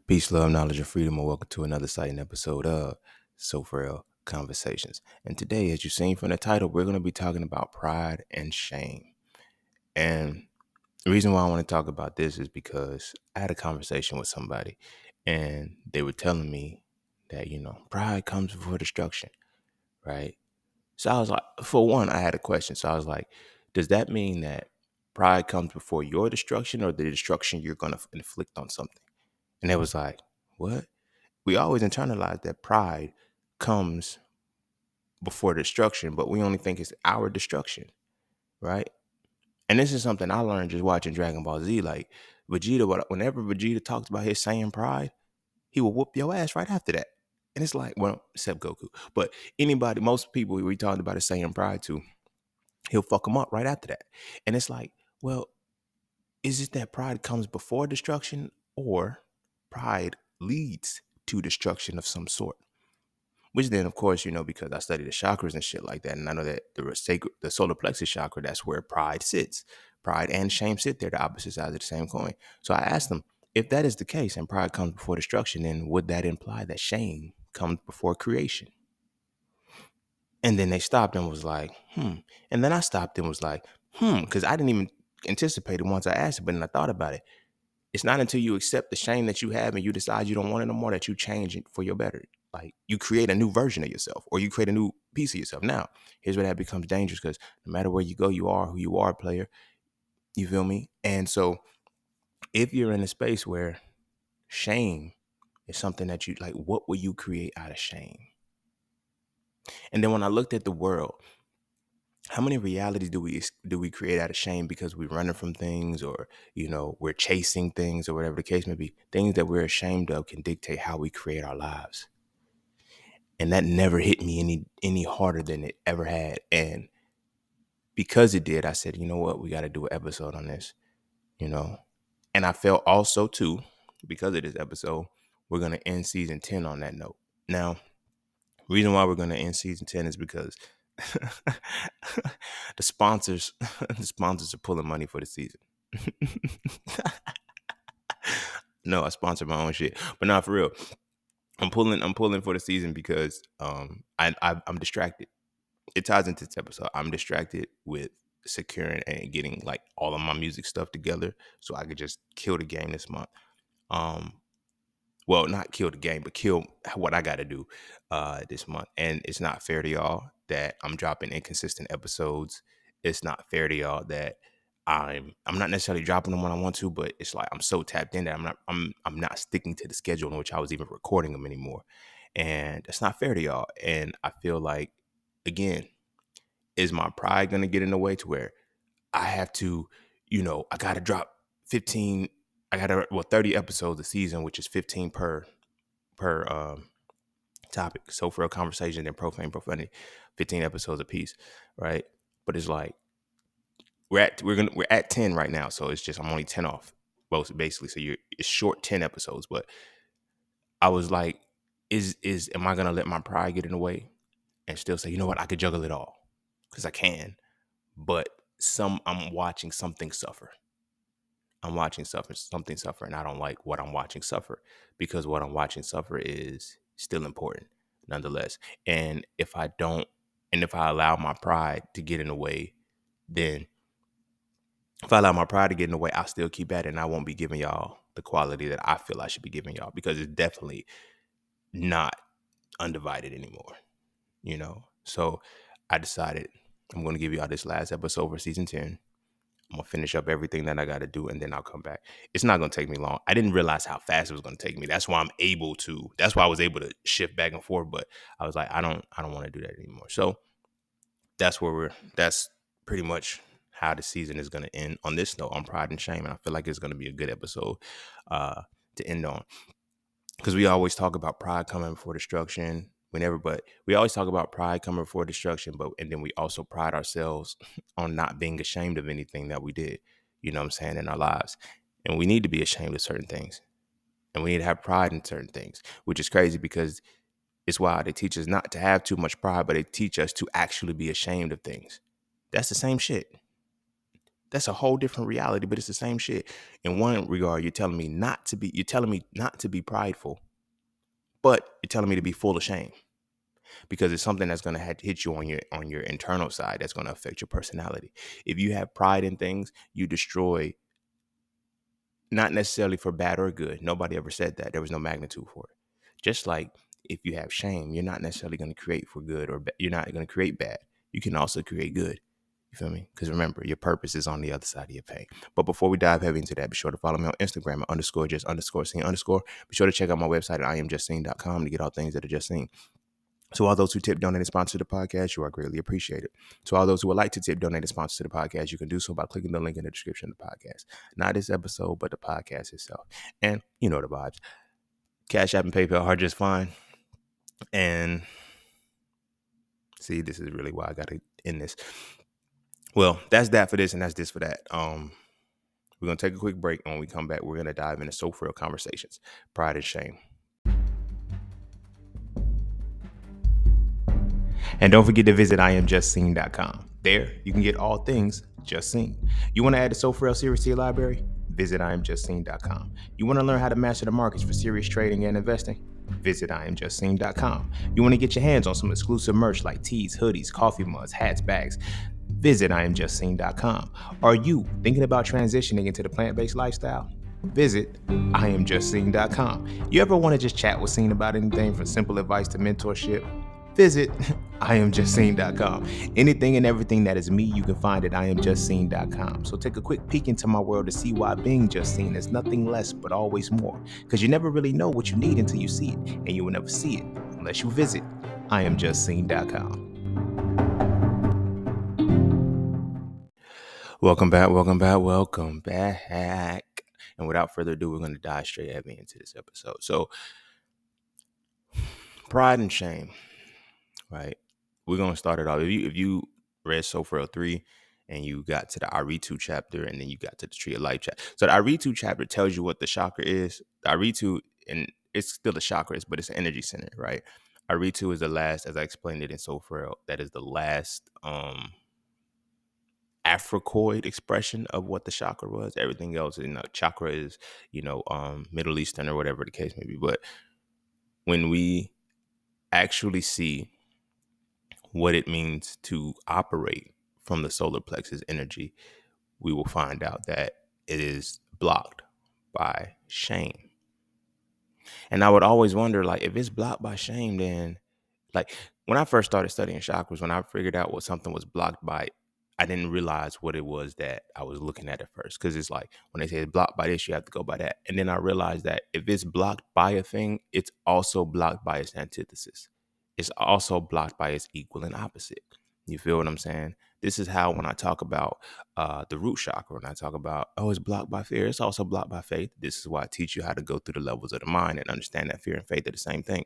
Peace, love, knowledge, and freedom, and welcome to another exciting episode of Frail Conversations. And today, as you've seen from the title, we're going to be talking about pride and shame. And the reason why I want to talk about this is because I had a conversation with somebody, and they were telling me that, pride comes before destruction, right? So I was like, for one, I had a question. So I was like, does that mean that pride comes before your destruction or the destruction you're going to inflict on something? And they was like, what? We always internalize that pride comes before destruction, but we only think it's our destruction, right? And this is something I learned just watching Dragon Ball Z. Like Vegeta, whenever Vegeta talks about his Saiyan pride, he will whoop your ass right after that. And it's like, well, except Goku, but anybody, most people we talked about his Saiyan pride to, he'll fuck them up right after that. And it's like, well, is it that pride comes before destruction or pride leads to destruction of some sort? Which then, of course, because I study the chakras and shit like that, and I know that the solar plexus chakra, that's where pride sits. Pride and shame sit there, the opposite sides of the same coin. So I asked them, if that is the case and pride comes before destruction, then would that imply that shame comes before creation? And then they stopped and was like, And then I stopped and was like, because I didn't even anticipate it once I asked it, but then I thought about it. It's not until you accept the shame that you have and you decide you don't want it no more that you change it for your better. Like you create a new version of yourself or you create a new piece of yourself. Now, here's where that becomes dangerous because no matter where you go, you are who you are, player. You feel me? And so if you're in a space where shame is something that you like, what will you create out of shame? And then when I looked at the world, how many realities do we create out of shame because we're running from things or we're chasing things or whatever the case may be? Things that we're ashamed of can dictate how we create our lives. And that never hit me any harder than it ever had. And because it did, I said, you know what, we got to do an episode on this. And I felt also too, because of this episode, we're going to end season 10 on that note. Now, reason why we're going to end season 10 is because the sponsors are pulling money for the season. No, I sponsor my own shit, but not for real. I'm pulling for the season because I'm distracted. It ties into this episode. I'm distracted with securing and getting like all of my music stuff together so I could just kill the game this month. Well, not kill the game, but kill what I got to do this month. And it's not fair to y'all that I'm dropping inconsistent episodes. It's not fair to y'all that I'm not necessarily dropping them when I want to, but it's like I'm so tapped in that I'm not sticking to the schedule in which I was even recording them anymore. And that's not fair to y'all. And I feel like, again, is my pride going to get in the way to where I have to, I got to drop 15, 30 episodes a season, which is 15 per topic. So for a conversation and profane profanity, 15 episodes a piece, right? But it's like we're at 10 right now, so it's just I'm only 10 off, both basically. So it's short 10 episodes, but I was like, am I gonna let my pride get in the way and still say, you know what, I could juggle it all because I can, but I'm watching something suffer. I'm watching something suffer, and I don't like what I'm watching suffer because what I'm watching suffer is still important nonetheless. And if I allow my pride to get in the way, then if I allow my pride to get in the way, I'll still keep at it and I won't be giving y'all the quality that I feel I should be giving y'all because it's definitely not undivided anymore, So I decided I'm going to give y'all this last episode for season 10. I'm going to finish up everything that I got to do, and then I'll come back. It's not going to take me long. I didn't realize how fast it was going to take me. That's why I was able to shift back and forth, but I was like, I don't want to do that anymore. So that's pretty much how the season is going to end on this note, on pride and shame. And I feel like it's going to be a good episode to end on. Because we always talk about pride coming before destruction. But we always talk about pride coming before destruction, and then we also pride ourselves on not being ashamed of anything that we did, in our lives. And we need to be ashamed of certain things. And we need to have pride in certain things, which is crazy because it's why they teach us not to have too much pride, but they teach us to actually be ashamed of things. That's the same shit. That's a whole different reality, but it's the same shit. In one regard, you're telling me not to be prideful, but you're telling me to be full of shame because it's something that's going to hit you on your internal side that's going to affect your personality. If you have pride in things, you destroy, not necessarily for bad or good. Nobody ever said that. There was no magnitude for it. Just like if you have shame, you're not necessarily going to create for good or you're not going to create bad. You can also create good. You feel me? Because remember, your purpose is on the other side of your pain. But before we dive heavy into that, be sure to follow me on Instagram at _just_scene_. Be sure to check out my website at IamJustScene.com to get all things that are just seen. To all those who tip, donate, and sponsor the podcast, you are greatly appreciated. To all those who would like to tip, donate, and sponsor the podcast, you can do so by clicking the link in the description of the podcast. Not this episode, but the podcast itself. And you know the vibes. Cash App and PayPal are just fine. And see, this is really why I got to end this. Well, that's that for this, and that's this for that. We're going to take a quick break. And when we come back, we're going to dive into so frail conversations, pride and shame. And don't forget to visit IamJustScene.com. There, you can get all things Just Seen. You want to add the So Frail series to your library? Visit IamJustScene.com. You want to learn how to master the markets for serious trading and investing? Visit IamJustScene.com. You want to get your hands on some exclusive merch like tees, hoodies, coffee mugs, hats, bags? Visit IamJustScene.com. Are you thinking about transitioning into the plant-based lifestyle? Visit IamJustScene.com. You ever want to just chat with Scene about anything from simple advice to mentorship? Visit IamJustScene.com. Anything and everything that is me, you can find at IamJustScene.com. So take a quick peek into my world to see why being just seen is nothing less but always more. Because you never really know what you need until you see it, and you will never see it unless you visit IamJustScene.com. Welcome back. And without further ado, we're going to dive straight heavy into this episode. So, pride and shame, right? We're going to start it off. If you read So Frail 3 and you got to the Aritu chapter and then you got to the Tree of Life chapter. So the Aritu chapter tells you what the chakra is. The Aritu, and it's still a chakra, but it's an energy center, right? Aritu is the last, as I explained it in So Frail, that is the last Africoid expression of what the chakra was. Everything else, chakra is, Middle Eastern or whatever the case may be. But when we actually see what it means to operate from the solar plexus energy, we will find out that it is blocked by shame. And I would always wonder, like, if it's blocked by shame, then, like, when I first started studying chakras, when I figured out what something was blocked by, I didn't realize what it was that I was looking at first. Because it's like, when they say it's blocked by this, you have to go by that. And then I realized that if it's blocked by a thing, it's also blocked by its antithesis. It's also blocked by its equal and opposite. You feel what I'm saying? This is how, when I talk about the root chakra, when I talk about, oh, it's blocked by fear, it's also blocked by faith. This is why I teach you how to go through the levels of the mind and understand that fear and faith are the same thing.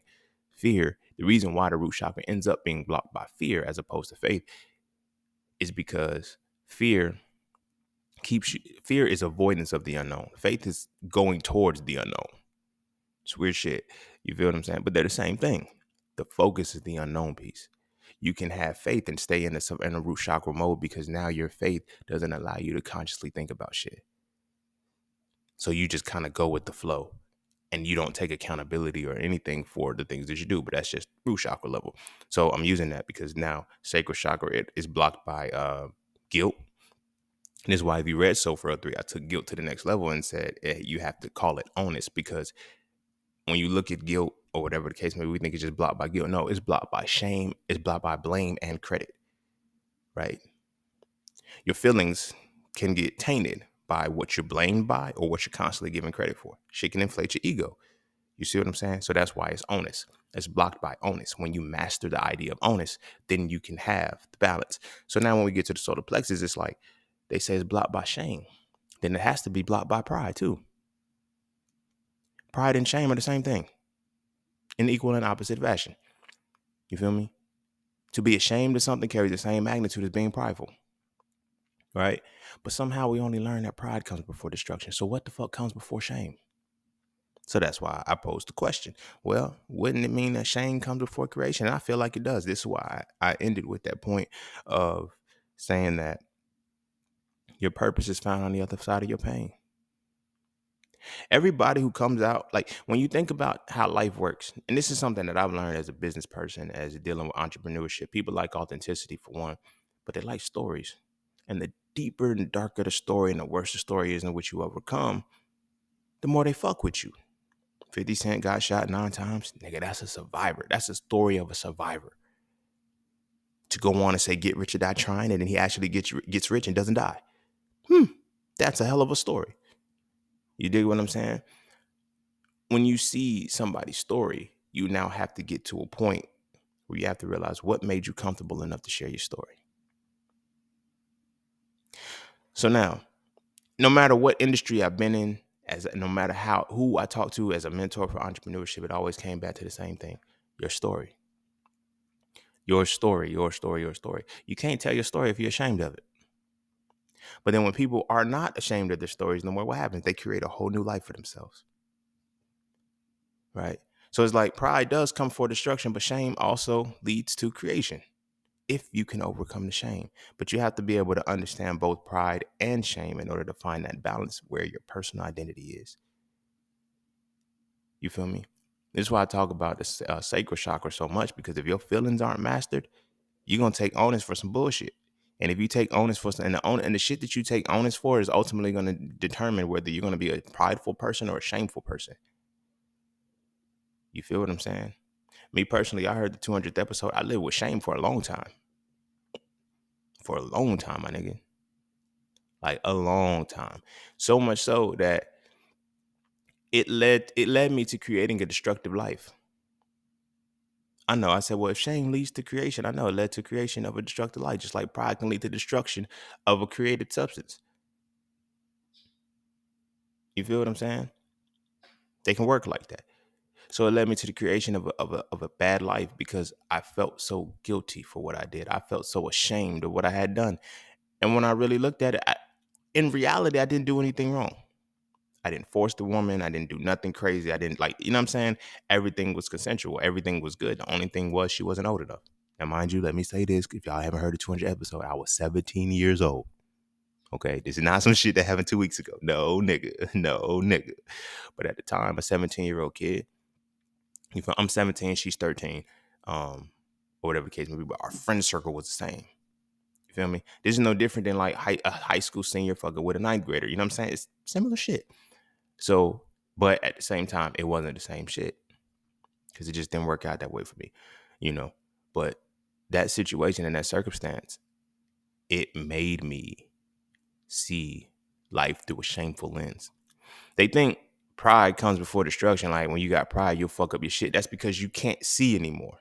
Fear, the reason why the root chakra ends up being blocked by fear as opposed to faith is because fear is avoidance of the unknown. Faith is going towards the unknown. It's weird shit. You feel what I'm saying? But they're the same thing. The focus is the unknown piece. You can have faith and stay in the root chakra mode because now your faith doesn't allow you to consciously think about shit. So you just kind of go with the flow and you don't take accountability or anything for the things that you do, but that's just root chakra level. So I'm using that because now sacral chakra, it is blocked by guilt. And this is why if you read So Frail 3, I took guilt to the next level and said, you have to call it onus, because when you look at guilt or whatever the case may be, we think it's just blocked by guilt. No, it's blocked by shame. It's blocked by blame and credit, right? Your feelings can get tainted by what you're blamed by or what you're constantly giving credit for. Shit can inflate your ego. You see what I'm saying? So that's why it's onus. It's blocked by onus. When you master the idea of onus, then you can have the balance. So now when we get to the solar plexus, it's like they say it's blocked by shame. Then it has to be blocked by pride too. Pride and shame are the same thing in equal and opposite fashion. You feel me? To be ashamed of something carries the same magnitude as being prideful, right? But somehow we only learn that pride comes before destruction. So what the fuck comes before shame? So that's why I posed the question. Well, wouldn't it mean that shame comes before creation? And I feel like it does. This is why I ended with that point of saying that, Your purpose is found on the other side of your pain. Everybody who comes out, like when you think about how life works, and this is something that I've learned as a business person, as dealing with entrepreneurship, people like authenticity for one, but they like stories. And the deeper and darker the story and the worse the story is in which you overcome, the more they fuck with you. 50 Cent got shot 9 times. Nigga, that's a survivor. That's a story of a survivor. To go on and say, get rich or die trying, and then he actually gets rich and doesn't die. That's a hell of a story. You dig what I'm saying? When you see somebody's story, you now have to get to a point where you have to realize what made you comfortable enough to share your story. So now, no matter what industry I've been in, no matter who I talk to as a mentor for entrepreneurship, it always came back to the same thing: your story. Your story, your story, your story. You can't tell your story if you're ashamed of it. But then when people are not ashamed of their stories no more, what happens? They create a whole new life for themselves. Right? So it's like pride does come for destruction, but shame also leads to creation if you can overcome the shame. But you have to be able to understand both pride and shame in order to find that balance where your personal identity is. You feel me? This is why I talk about the sacral chakra so much, because if your feelings aren't mastered, you're going to take onus for some bullshit. And if you take onus for some, and the shit that you take onus for is ultimately going to determine whether you're going to be a prideful person or a shameful person. You feel what I'm saying? Me personally, I heard the 200th episode. I lived with shame for a long time. For a long time, my nigga. Like a long time. So much so that it led me to creating a destructive life. I know. I said, well, if shame leads to creation, I know it led to creation of a destructive life, just like pride can lead to destruction of a created substance. You feel what I'm saying? They can work like that. So it led me to the creation of a bad life because I felt so guilty for what I did. I felt so ashamed of what I had done. And when I really looked at it, in reality, I didn't do anything wrong. I didn't force the woman. I didn't do nothing crazy. I didn't you know what I'm saying? Everything was consensual. Everything was good. The only thing was she wasn't old enough. And mind you, let me say this. If y'all haven't heard the 200 episode, I was 17 years old. Okay, this is not some shit that happened 2 weeks ago. No, nigga. No, nigga. But at the time, a 17-year-old kid, I'm 17, she's 13, or whatever the case may be, but our friend circle was the same. You feel me? This is no different than like a high school senior fucker with a ninth grader. You know what I'm saying? It's similar shit. So, but at the same time, it wasn't the same shit because it just didn't work out that way for me, you know. But that situation and that circumstance, it made me see life through a shameful lens. They think pride comes before destruction. Like when you got pride, you'll fuck up your shit. That's because you can't see anymore.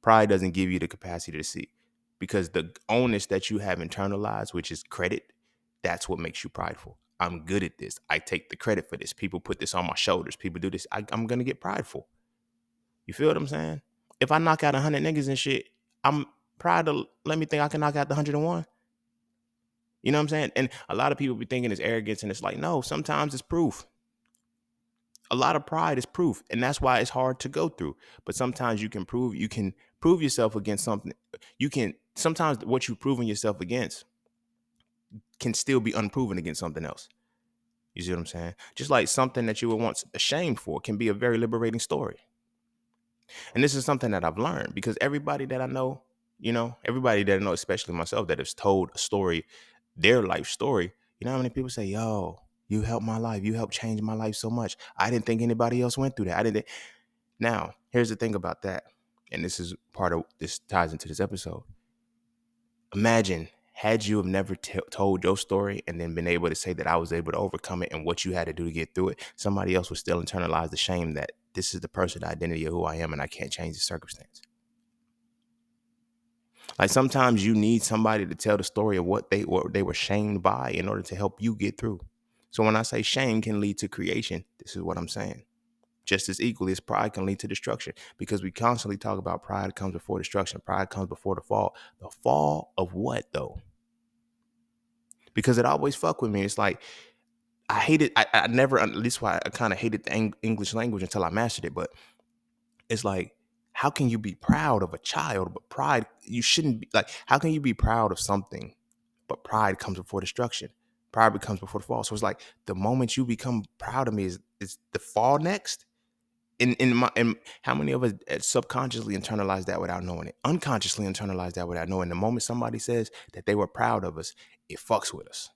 Pride doesn't give you the capacity to see because the onus that you have internalized, which is credit, that's what makes you prideful. I'm good at this. I take the credit for this. People put this on my shoulders. People do this. I'm going to get prideful. You feel what I'm saying? If I knock out 100 niggas and shit, I'm proud to let me think I can knock out the 101. You know what I'm saying? And a lot of people be thinking it's arrogance, and it's like, no, sometimes it's proof. A lot of pride is proof, and that's why it's hard to go through. But sometimes you can prove yourself against something. Sometimes what you've proven yourself against can still be unproven against something else. You see what I'm saying? Just like something that you were once ashamed for can be a very liberating story. And this is something that I've learned because everybody that I know, everybody that I know, especially myself, that has told a story, their life story, you know how many people say, yo, you helped my life. You helped change my life so much. I didn't think anybody else went through that. Now, here's the thing about that. And this ties into this episode. Imagine had you have never told your story and then been able to say that I was able to overcome it and what you had to do to get through it, somebody else would still internalize the shame that this is the person, the identity of who I am, and I can't change the circumstance. Like sometimes you need somebody to tell the story of what they were shamed by in order to help you get through. So when I say shame can lead to creation, this is what I'm saying. Just as equally as pride can lead to destruction, because we constantly talk about pride comes before destruction. Pride comes before the fall. The fall of what though? Because it always fuck with me. It's like, I hated, I never, at least why I kind of hated the English language until I mastered it. But it's like, how can you be proud of a child, but pride, you shouldn't be like, how can you be proud of something, but pride comes before destruction? Pride becomes before the fall. So it's like the moment you become proud of me is the fall next. In how many of us subconsciously internalize that without knowing it? Unconsciously internalize that without knowing. The moment somebody says that they were proud of us, it fucks with us.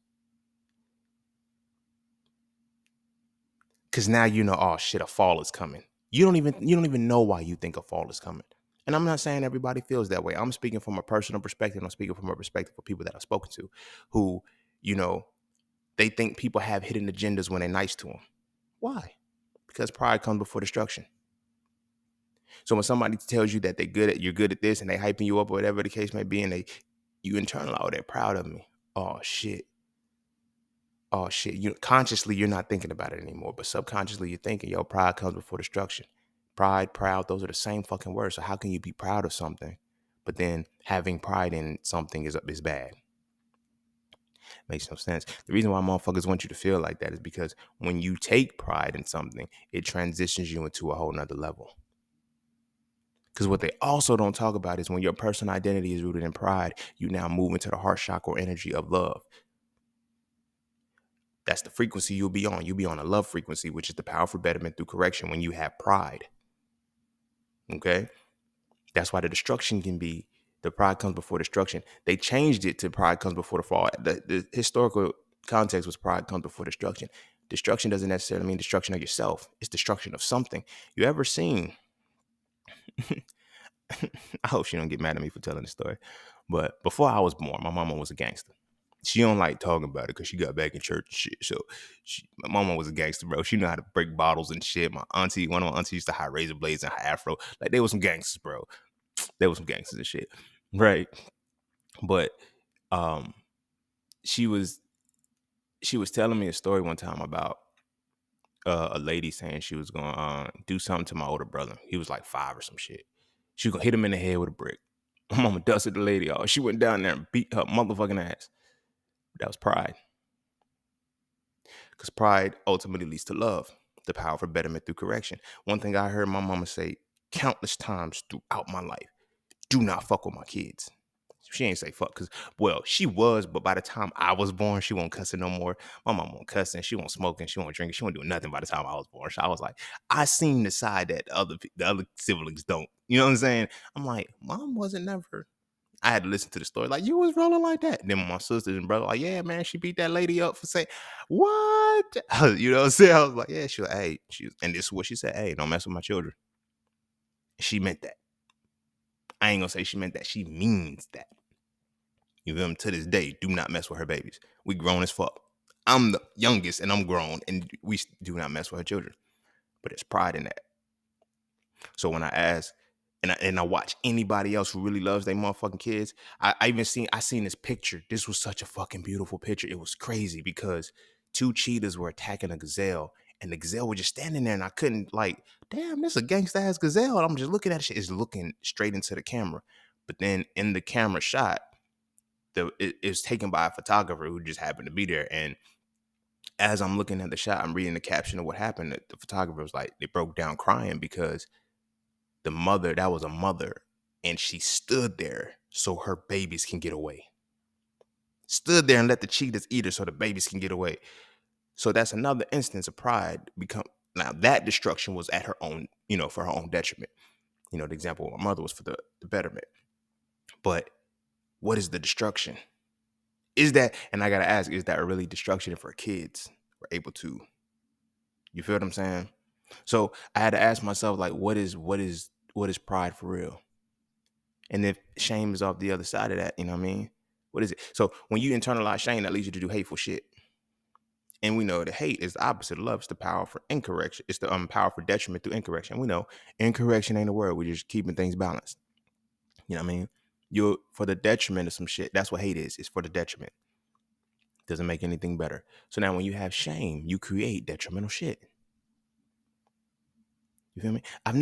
Cause now you know, oh shit, a fall is coming. You don't even know why you think a fall is coming. And I'm not saying everybody feels that way. I'm speaking from a personal perspective. I'm speaking from a perspective of people that I've spoken to who, you know, they think people have hidden agendas when they're nice to them. Why? Because pride comes before destruction. So when somebody tells you that you're good at this and they hyping you up or whatever the case may be, and you internalize, oh, they're proud of me. Oh shit. Oh shit. You consciously you're not thinking about it anymore, but subconsciously you're thinking, yo, pride comes before destruction. Pride, proud, those are the same fucking words. So how can you be proud of something, but then having pride in something is bad? Makes no sense. The reason why motherfuckers want you to feel like that is because when you take pride in something, it transitions you into a whole nother level. Because what they also don't talk about is when your personal identity is rooted in pride, you now move into the heart chakra energy of love. That's the frequency you'll be on. You'll be on a love frequency, which is the power for betterment through correction when you have pride. Okay? That's why the destruction can be the pride comes before destruction. They changed it to pride comes before the fall. The historical context was pride comes before destruction. Destruction doesn't necessarily mean destruction of yourself. It's destruction of something. You ever seen I hope she don't get mad at me for telling the story. But before I was born, my mama was a gangster. She don't like talking about it because she got back in church and shit. So my mama was a gangster, bro. She knew how to break bottles and shit. One of my aunties used to hide razor blades and afro. Like they were some gangsters, bro. They were some gangsters and shit. Right. But um she was telling me a story one time about a lady saying she was gonna do something to my older brother. He was like 5 or some shit. She was gonna hit him in the head with a brick. My mama dusted the lady off. She went down there and beat her motherfucking ass. That was pride. Because pride ultimately leads to love, the power for betterment through correction. One thing I heard my mama say countless times throughout my life: do not fuck with my kids. She ain't say fuck because, well, she was, but by the time I was born, she won't cussing no more. My mom won't cussing. She won't smoking. She won't drinking. She won't do nothing by the time I was born. So I was like, I seen the side that the other siblings don't. You know what I'm saying? I'm like, mom wasn't never. I had to listen to the story. Like, you was rolling like that. And then my sisters and brother, like, yeah, man, she beat that lady up for saying, what? You know what I'm saying? I was like, yeah, she was, hey, and this is what she said, hey, don't mess with my children. She meant that. I ain't gonna say she meant that. She means that. You feel me? To this day, do not mess with her babies. We grown as fuck. I'm the youngest and I'm grown, and we do not mess with her children. But there's pride in that. So when I ask, and I watch anybody else who really loves their motherfucking kids, I seen this picture. This was such a fucking beautiful picture. It was crazy because 2 cheetahs were attacking a gazelle, and the gazelle was just standing there, and I couldn't like, damn, this is a gangsta ass gazelle. And I'm just looking at it. It's looking straight into the camera. But then in the camera shot, it was taken by a photographer who just happened to be there. And as I'm looking at the shot, I'm reading the caption of what happened. The photographer was like, they broke down crying because that was a mother, and she stood there so her babies can get away. Stood there and let the cheetahs eat her so the babies can get away. So that's another instance of pride now that destruction was at her own, for her own detriment. The example of my mother was for the betterment. But what is the destruction? Is that, and I gotta ask, is that really destruction if our kids were able to? You feel what I'm saying? So I had to ask myself, like, what is pride for real? And if shame is off the other side of that, you know what I mean? What is it? So when you internalize shame, that leads you to do hateful shit. And we know that hate is the opposite of love. It's the power for incorrection. It's the power for detriment through incorrection. We know incorrection ain't a word. We're just keeping things balanced. You know what I mean? You're for the detriment of some shit. That's what hate is. It's for the detriment. Doesn't make anything better. So now when you have shame, you create detrimental shit. You feel me? And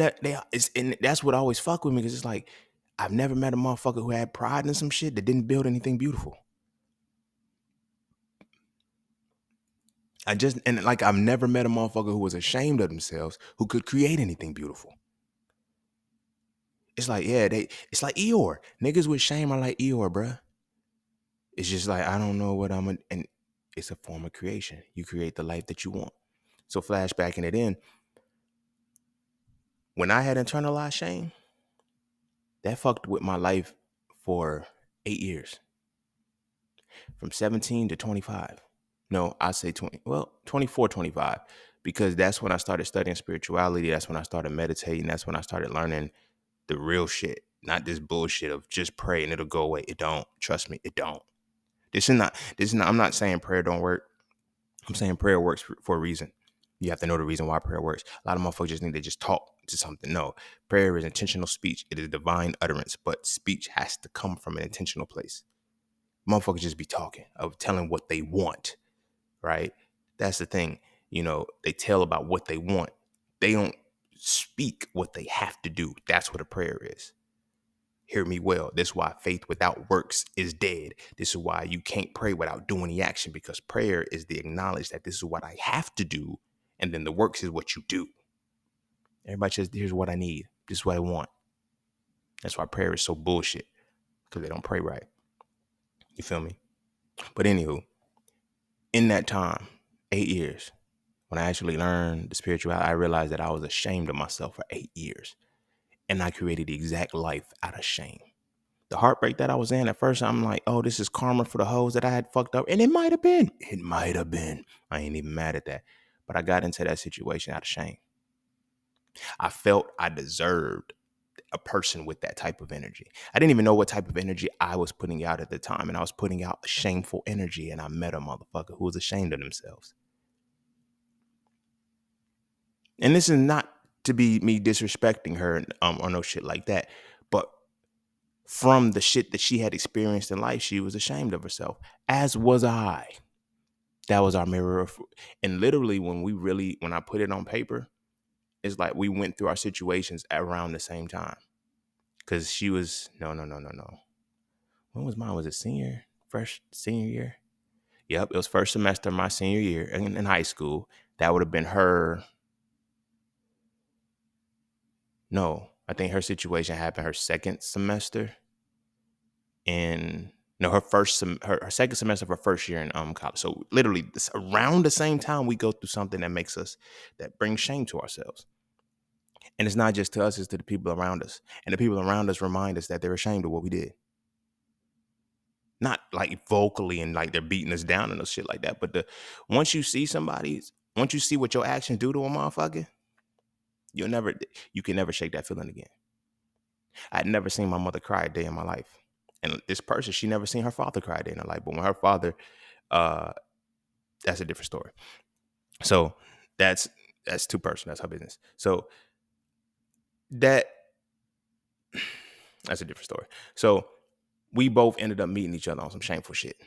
that's what always fuck with me, because it's like, I've never met a motherfucker who had pride in some shit that didn't build anything beautiful. I've never met a motherfucker who was ashamed of themselves who could create anything beautiful. It's like, yeah, it's like Eeyore. Niggas with shame are like Eeyore, bruh. It's just like, I don't know what and It's a form of creation. You create the life that you want. So flashbacking it in, when I had internalized shame, that fucked with my life for 8 years, from 17 to 25. No, I say 20, well, 24, 25, because that's when I started studying spirituality. That's when I started meditating. That's when I started learning the real shit, not this bullshit of just pray and it'll go away. It don't. Trust me, it don't. This is not, I'm not saying prayer don't work. I'm saying prayer works for a reason. You have to know the reason why prayer works. A lot of motherfuckers just need to just talk to something. No, prayer is intentional speech. It is divine utterance, but speech has to come from an intentional place. Motherfuckers just be talking of telling what they want, right? That's the thing. They tell about what they want. They don't speak what they have to do. That's what a prayer is. Hear me well. This is why faith without works is dead. This is why you can't pray without doing the action, because prayer is the acknowledge that this is what I have to do. And then the works is what you do. Everybody says, here's what I need. This is what I want. That's why prayer is so bullshit, because they don't pray right. You feel me? But anywho, in that time, 8 years, when I actually learned the spirituality, I realized that I was ashamed of myself for 8 years. And I created the exact life out of shame. The heartbreak that I was in at first, I'm like, oh, this is karma for the hoes that I had fucked up. And it might have been. It might have been. I ain't even mad at that. But I got into that situation out of shame. I felt I deserved a person with that type of energy. I didn't even know what type of energy I was putting out at the time. And I was putting out shameful energy. And I met a motherfucker who was ashamed of themselves. And this is not to be me disrespecting her or no shit like that. But from the shit that she had experienced in life, she was ashamed of herself, as was I. That was our mirror. And literally, when I put it on paper, it's like we went through our situations around the same time. Because she was, no. When was mine? Was it senior year? Yep, it was first semester of my senior year in high school. That would have been her. No, I think her situation happened her second semester in no her second semester of her first year in college. So literally around the same time we go through something that brings shame to ourselves. And it's not just to us, it's to the people around us. And the people around us remind us that they're ashamed of what we did. Not like vocally and like they're beating us down and no shit like that. But once you see what your actions do to a motherfucker, you can never shake that feeling again. I'd never seen my mother cry a day in my life. And this person, she never seen her father cry a day in her life. But when her father, that's a different story. So that's two person. That's her business. So that's a different story. So we both ended up meeting each other on some shameful shit.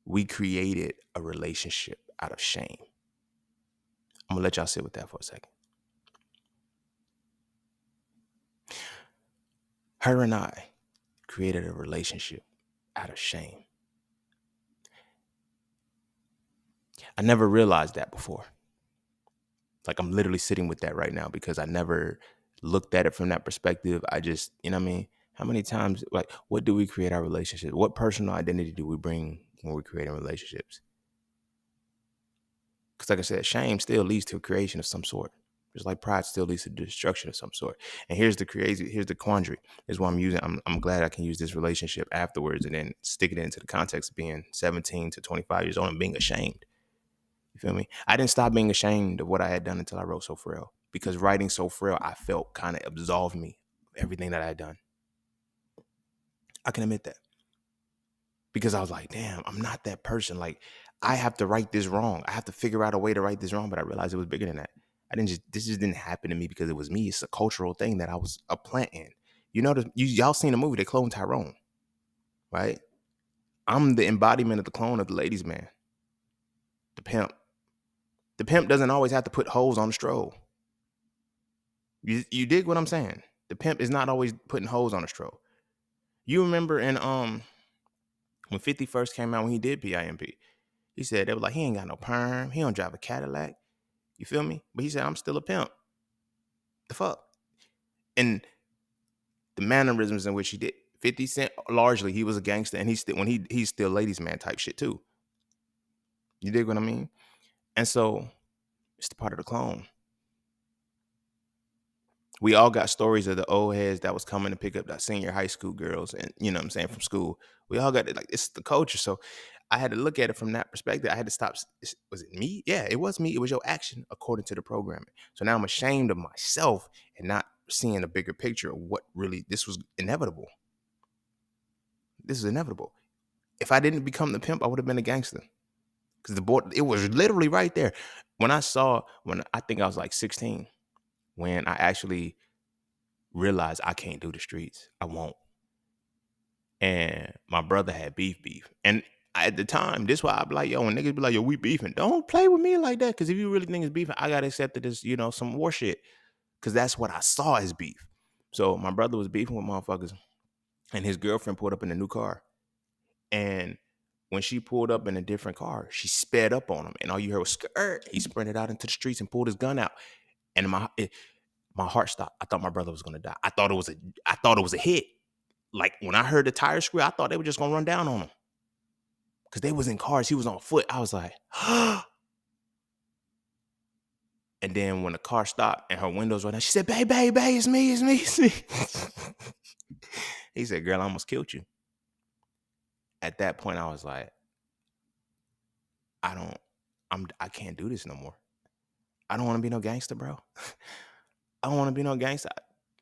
We created a relationship out of shame. I'm gonna let y'all sit with that for a second. Her and I created a relationship out of shame. I never realized that before. Like, I'm literally sitting with that right now because I never looked at it from that perspective. I just, you know what I mean? How many times, like, what do we create our relationships? What personal identity do we bring when we're creating relationships? Because like I said, shame still leads to a creation of some sort. Just like pride still leads to destruction of some sort. And here's the quandary. Is what I'm glad I can use this relationship afterwards and then stick it into the context of being 17 to 25 years old and being ashamed. You feel me? I didn't stop being ashamed of what I had done until I wrote So Frail. Because writing So Frail, I felt kind of absolved me of everything that I had done. I can admit that. Because I was like, damn, I'm not that person. Like, I have to right this wrong. I have to figure out a way to right this wrong. But I realized it was bigger than that. This just didn't happen to me because it was me. It's a cultural thing that I was a plant in. Y'all seen the movie, they cloned Tyrone, right? I'm the embodiment of the clone of the ladies' man, the pimp. The pimp doesn't always have to put holes on the stroll. You dig what I'm saying? The pimp is not always putting holes on the stroll. You remember in when 50 first came out, when he did PIMP, he said they were like, he ain't got no perm, he don't drive a Cadillac. You feel me? But he said, I'm still a pimp. The fuck? And the mannerisms in which he did. 50 Cent, largely, he was a gangster, and he's still ladies' man type shit too. You dig what I mean? And so it's the part of the clone. We all got stories of the old heads that was coming to pick up that senior high school girls, and you know what I'm saying, from school. We all got it, like, it's the culture. So I had to look at it from that perspective. I had to stop. Was it me? Yeah, it was me. It was your action according to the programming. So now I'm ashamed of myself and not seeing a bigger picture of what really this was inevitable. This is inevitable. If I didn't become the pimp, I would have been a gangster. Because the board, it was literally right there. When I think I was like 16, when I actually realized I can't do the streets. I won't. And my brother had beef. And at the time, this why I be like, yo, when niggas be like, yo, we beefing, don't play with me like that. Cause if you really think it's beefing, I gotta accept that it's, some war shit. Cause that's what I saw as beef. So my brother was beefing with motherfuckers, and his girlfriend pulled up in a new car. And when she pulled up in a different car, she sped up on him. And all you heard was skirt. He sprinted out into the streets and pulled his gun out. And my heart stopped. I thought my brother was gonna die. I thought it was a hit. Like when I heard the tires squeal, I thought they were just gonna run down on him. Cause they was in cars. He was on foot. I was like, and then when the car stopped and her windows were down, she said, babe, it's me. He said, girl, I almost killed you. At that point, I was like, I can't do this no more. I don't want to be no gangster, bro. I don't want to be no gangster.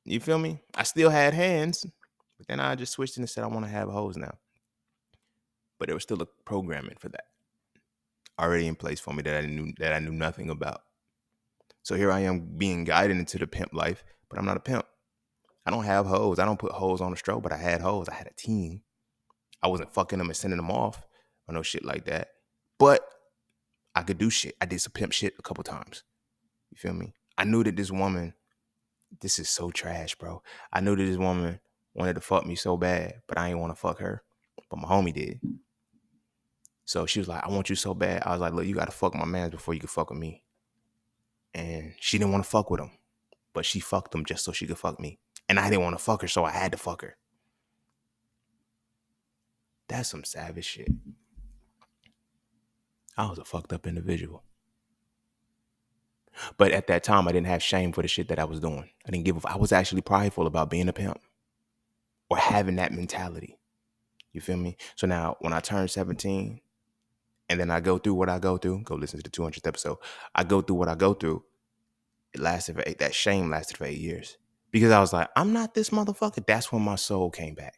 You feel me? I still had hands, but then I just switched and said I want to have hoes now. But there was still a programming for that already in place for me that I knew nothing about. So here I am being guided into the pimp life, but I'm not a pimp. I don't have hoes. I don't put hoes on the stroke, but I had hoes. I had a team. I wasn't fucking them and sending them off or no shit like that. But I could do shit. I did some pimp shit a couple times. You feel me? I knew that this woman, this is so trash, bro. I knew that this woman wanted to fuck me so bad, but I ain't want to fuck her. But my homie did. So she was like, I want you so bad. I was like, look, you got to fuck my man before you can fuck with me. And she didn't want to fuck with him, but she fucked him just so she could fuck me. And I didn't want to fuck her, so I had to fuck her. That's some savage shit. I was a fucked up individual. But at that time, I didn't have shame for the shit that I was doing. I didn't give a I was actually prideful about being a pimp or having that mentality. You feel me? So now when I turned 17 and then I go through what I go through, go listen to the 200th episode. I go through what I go through. That shame lasted for 8 years. Because I was like, I'm not this motherfucker. That's when my soul came back.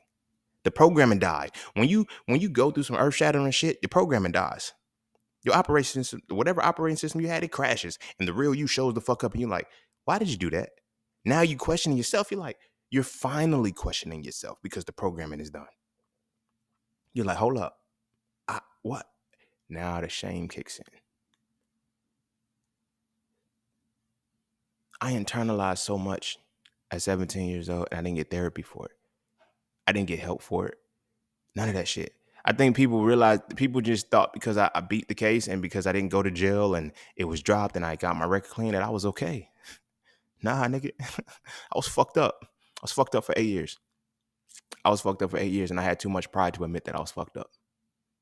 The programming died. When you go through some earth shattering shit, the programming dies. Your operation system, whatever operating system you had, it crashes. And the real you shows the fuck up and you're like, why did you do that? Now you questioning yourself. You're finally questioning yourself because the programming is done. You're like, hold up. What? Now the shame kicks in. I internalized so much at 17 years old and I didn't get therapy for it. I didn't get help for it. None of that shit. I think people just thought because I beat the case and because I didn't go to jail and it was dropped and I got my record clean that I was okay. Nah, nigga. I was fucked up. I was fucked up for 8 years. And I had too much pride to admit that I was fucked up.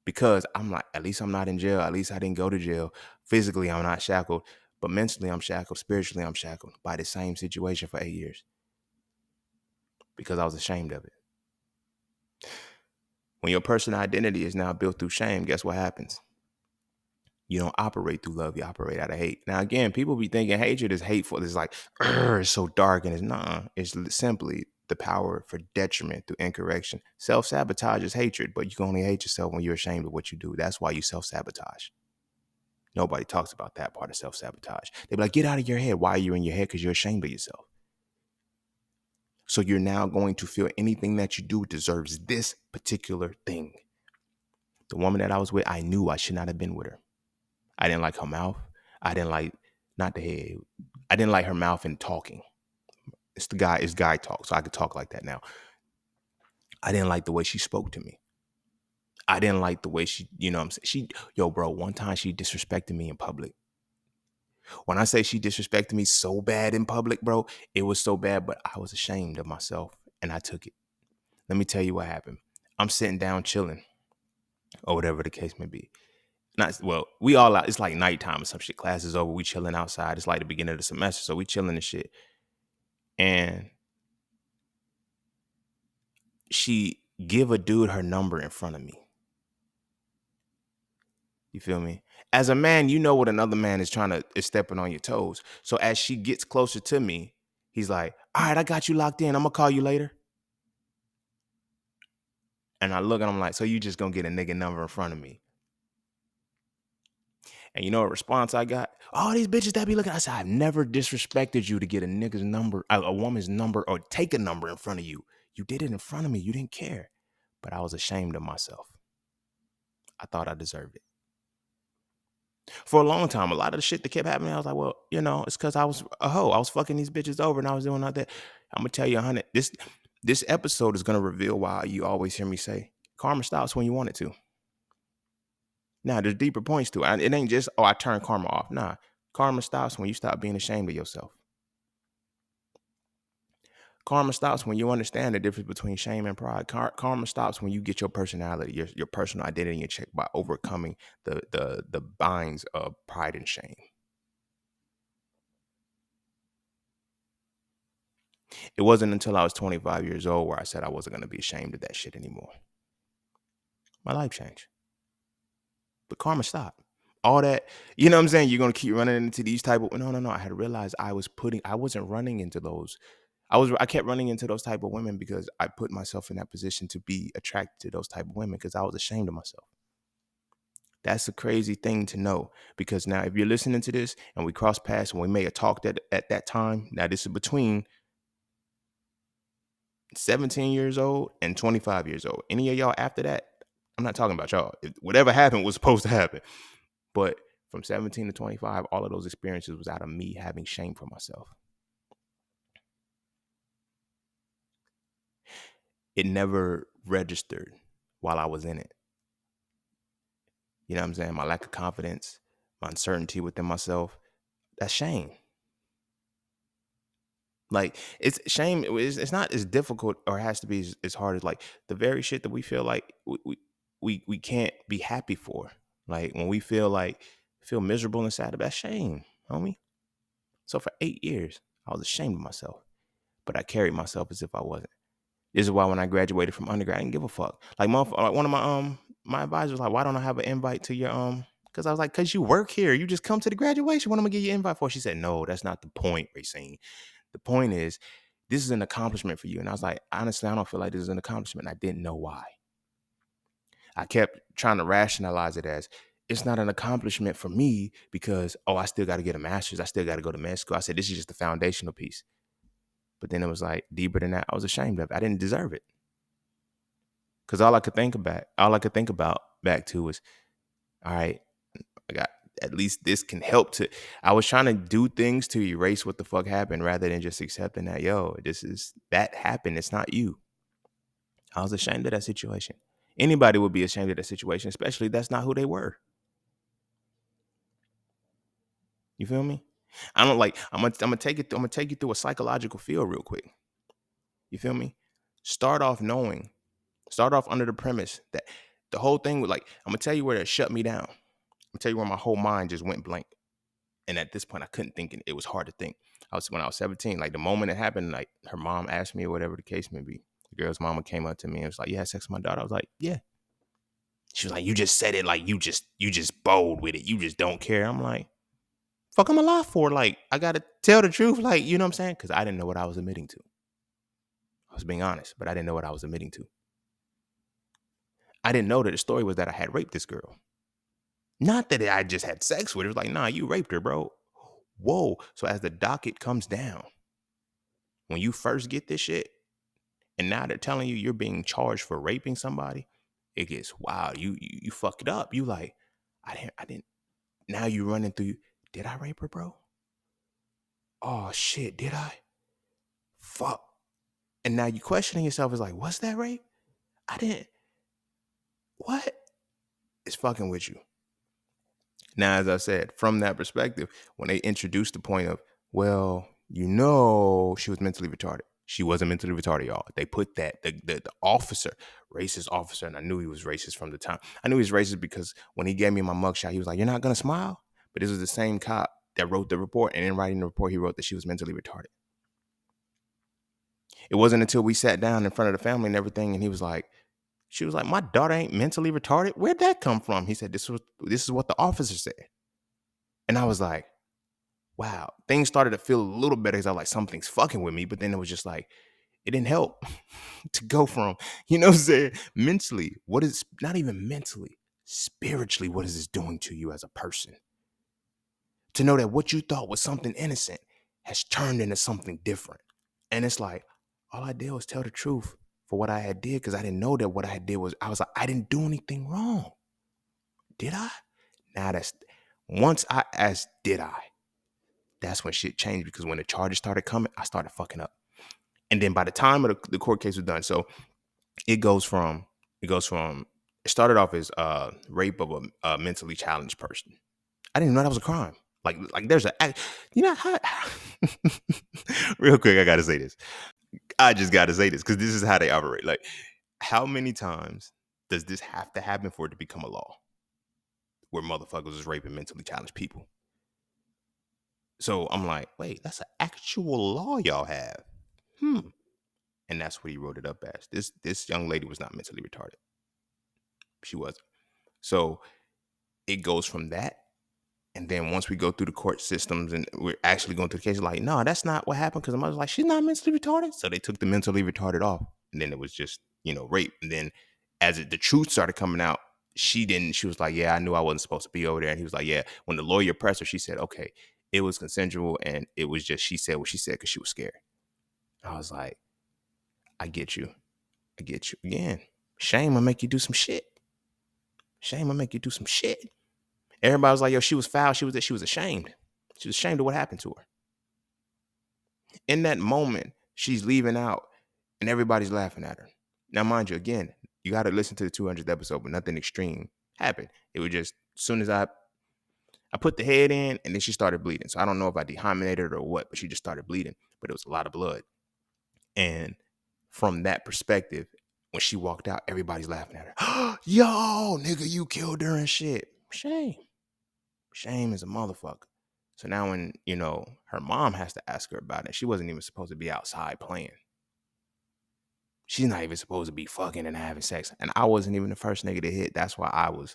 Because I'm like, at least I'm not in jail. At least I didn't go to jail. Physically, I'm not shackled. But mentally, I'm shackled. Spiritually, I'm shackled by the same situation for 8 years. Because I was ashamed of it. When your personal identity is now built through shame, guess what happens? You don't operate through love. You operate out of hate. Now, again, people be thinking hatred is hateful. It's like, it's so dark. And it's not. It's simply the power for detriment through incorrection. Self-sabotage is hatred, but you can only hate yourself when you're ashamed of what you do. That's why you self-sabotage. Nobody talks about that part of self-sabotage. They be like, get out of your head. Why are you in your head? Because you're ashamed of yourself. So you're now going to feel anything that you do deserves this particular thing. The woman that I was with, I knew I should not have been with her. I didn't like her mouth. I didn't like, not the head. I didn't like her mouth and talking. It's guy talk. So I could talk like that now. I didn't like the way she spoke to me. I didn't like the way she, you know what I'm saying? One time she disrespected me in public. When I say she disrespected me so bad in public, bro, it was so bad, but I was ashamed of myself and I took it. Let me tell you what happened. I'm sitting down chilling or whatever the case may be. Not well, we all out. It's like nighttime or some shit. Class is over. We chilling outside. It's like the beginning of the semester, so we chilling and shit. And she give a dude her number in front of me. You feel me? As a man, you know what another man is stepping on your toes. So as she gets closer to me, he's like, "All right, I got you locked in. I'm gonna call you later." And I look and I'm like, "So you just gonna get a nigga number in front of me?" And you know what response I got? All these bitches that be looking, I said, "I've never disrespected you to get a nigga's number, a woman's number, or take a number in front of you. You did it in front of me. You didn't care." But I was ashamed of myself. I thought I deserved it. For a long time, a lot of the shit that kept happening, I was like, well, it's because I was a hoe. I was fucking these bitches over and I was doing all that. I'm gonna tell you, honey, this episode is gonna reveal why you always hear me say karma stops when you want it to. Now, there's deeper points to it. It ain't just, I turn karma off. Nah, karma stops when you stop being ashamed of yourself. Karma stops when you understand the difference between shame and pride. Karma stops when you get your personality, your personal identity in check by overcoming the binds of pride and shame. It wasn't until I was 25 years old where I said I wasn't going to be ashamed of that shit anymore. My life changed. But karma stopped. All that, you know what I'm saying? You're going to keep running into these type of, no. I had to realize I wasn't running into those. I kept running into those type of women because I put myself in that position to be attracted to those type of women because I was ashamed of myself. That's a crazy thing to know because now if you're listening to this and we cross paths and we may have talked at that time, now this is between 17 years old and 25 years old. Any of y'all after that, I'm not talking about y'all. Whatever happened was supposed to happen. But from 17 to 25, all of those experiences was out of me having shame for myself. It never registered while I was in it. You know what I'm saying? My lack of confidence, my uncertainty within myself, that's shame. Like it's shame. It's not as difficult or has to be as hard as like the very shit that we feel like we can't be happy for. Like when we feel miserable and sad, that's shame, homie. So for 8 years, I was ashamed of myself, but I carried myself as if I wasn't. This is why when I graduated from undergrad, I didn't give a fuck. Like one of my advisors was like, "Why don't I have an invite to your?" Because I was like, "Because you work here. You just come to the graduation. What am I gonna give you an invite for?" She said, "No, that's not the point, Racine. The point is, this is an accomplishment for you." And I was like, honestly, I don't feel like this is an accomplishment. I didn't know why. I kept trying to rationalize it as it's not an accomplishment for me because, I still got to get a master's. I still got to go to med school. I said, this is just the foundational piece. But then it was like deeper than that. I was ashamed of it. I didn't deserve it. Because all I could think about back to was, all right, I got at least this can help to. I was trying to do things to erase what the fuck happened rather than just accepting that, that happened. It's not you. I was ashamed of that situation. Anybody would be ashamed of that situation, especially that's not who they were. You feel me? I don't like. I'm gonna take you through a psychological field real quick. You feel me? Start off under the premise that the whole thing was like. I'm gonna tell you where it shut me down. I'm gonna tell you where my whole mind just went blank. And at this point, I couldn't think. It was hard to think. When I was 17. Like the moment it happened, like her mom asked me or whatever the case may be. The girl's mama came up to me and was like, "You had sex with my daughter?" I was like, "Yeah." She was like, "You just said it like you just bold with it. You just don't care." I'm like, "Fuck, I'm alive for." Like, I gotta tell the truth. Like, you know what I'm saying? Because I didn't know what I was admitting to. I was being honest, but I didn't know what I was admitting to. I didn't know that the story was that I had raped this girl. Not that I just had sex with her. It was like, nah, you raped her, bro. Whoa. So as the docket comes down, when you first get this shit, and now they're telling you you're being charged for raping somebody, it gets wild. You fuck it up. You like, I didn't. Now you running through. Did I rape her, bro? Oh shit, did I? Fuck. And now you questioning yourself is like, was that rape? I didn't. What? It's fucking with you. Now, as I said, from that perspective, when they introduced the point of, well, she was mentally retarded. She wasn't mentally retarded, y'all. They put that the officer, racist officer, and I knew he was racist from the time. I knew he was racist because when he gave me my mugshot, he was like, "You're not gonna smile." But this was the same cop that wrote the report, and in writing the report, he wrote that she was mentally retarded. It wasn't until we sat down in front of the family and everything, and she was like, "My daughter ain't mentally retarded. Where'd that come from?" He said, "This is what the officer said," and I was like, "Wow." Things started to feel a little better because I was like, something's fucking with me, but then it was just like it didn't help to go from, what I'm saying, mentally, what is not even mentally, spiritually, what is this doing to you as a person? To know that what you thought was something innocent has turned into something different. And it's like, all I did was tell the truth for what I had did because I didn't know that what I did was, I was like, I didn't do anything wrong. Did I? Now once I asked, did I? That's when shit changed because when the charges started coming, I started fucking up. And then by the time of the court case was done, so it goes from it started off as rape of a mentally challenged person. I didn't even know that was a crime. Like there's how real quick, I gotta say this. I just gotta say this because this is how they operate. Like, how many times does this have to happen for it to become a law where motherfuckers is raping mentally challenged people? So I'm like, wait, that's an actual law y'all have. And that's what he wrote it up as. This young lady was not mentally retarded. She wasn't. So it goes from that. And then once we go through the court systems and we're actually going through the case, like, no, that's not what happened. Because the mother's like, she's not mentally retarded. So they took the mentally retarded off. And then it was just, rape. And then as the truth started coming out, she was like, yeah, I knew I wasn't supposed to be over there. And he was like, yeah. When the lawyer pressed her, she said, okay, it was consensual. And it was just, she said what she said because she was scared. I was like, I get you. I get you. Again, shame will make you do some shit. Shame will make you do some shit. Everybody was like, yo, she was foul. She was ashamed. She was ashamed of what happened to her. In that moment, she's leaving out and everybody's laughing at her. Now, mind you, again, you got to listen to the 200th episode, but nothing extreme happened. It was just, as soon as I put the head in and then she started bleeding. So I don't know if I dehymenated her or what, but she just started bleeding, but it was a lot of blood. And from that perspective, when she walked out, everybody's laughing at her. Yo, nigga, you killed her and shit. Shame. Shame is a motherfucker. So now when, her mom has to ask her about it, she wasn't even supposed to be outside playing. She's not even supposed to be fucking and having sex. And I wasn't even the first nigga to hit. That's why I was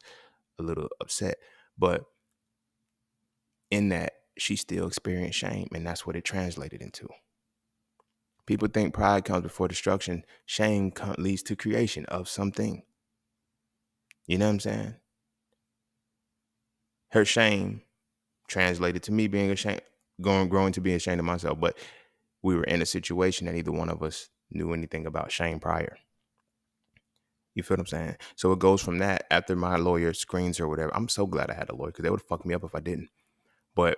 a little upset. But in that, she still experienced shame. And that's what it translated into. People think pride comes before destruction. Shame leads to creation of something. You know what I'm saying? Her shame translated to me being ashamed, growing to be ashamed of myself. But we were in a situation that neither one of us knew anything about shame prior. You feel what I'm saying? So it goes from that after my lawyer screens or whatever. I'm so glad I had a lawyer because they would have fucked me up if I didn't. But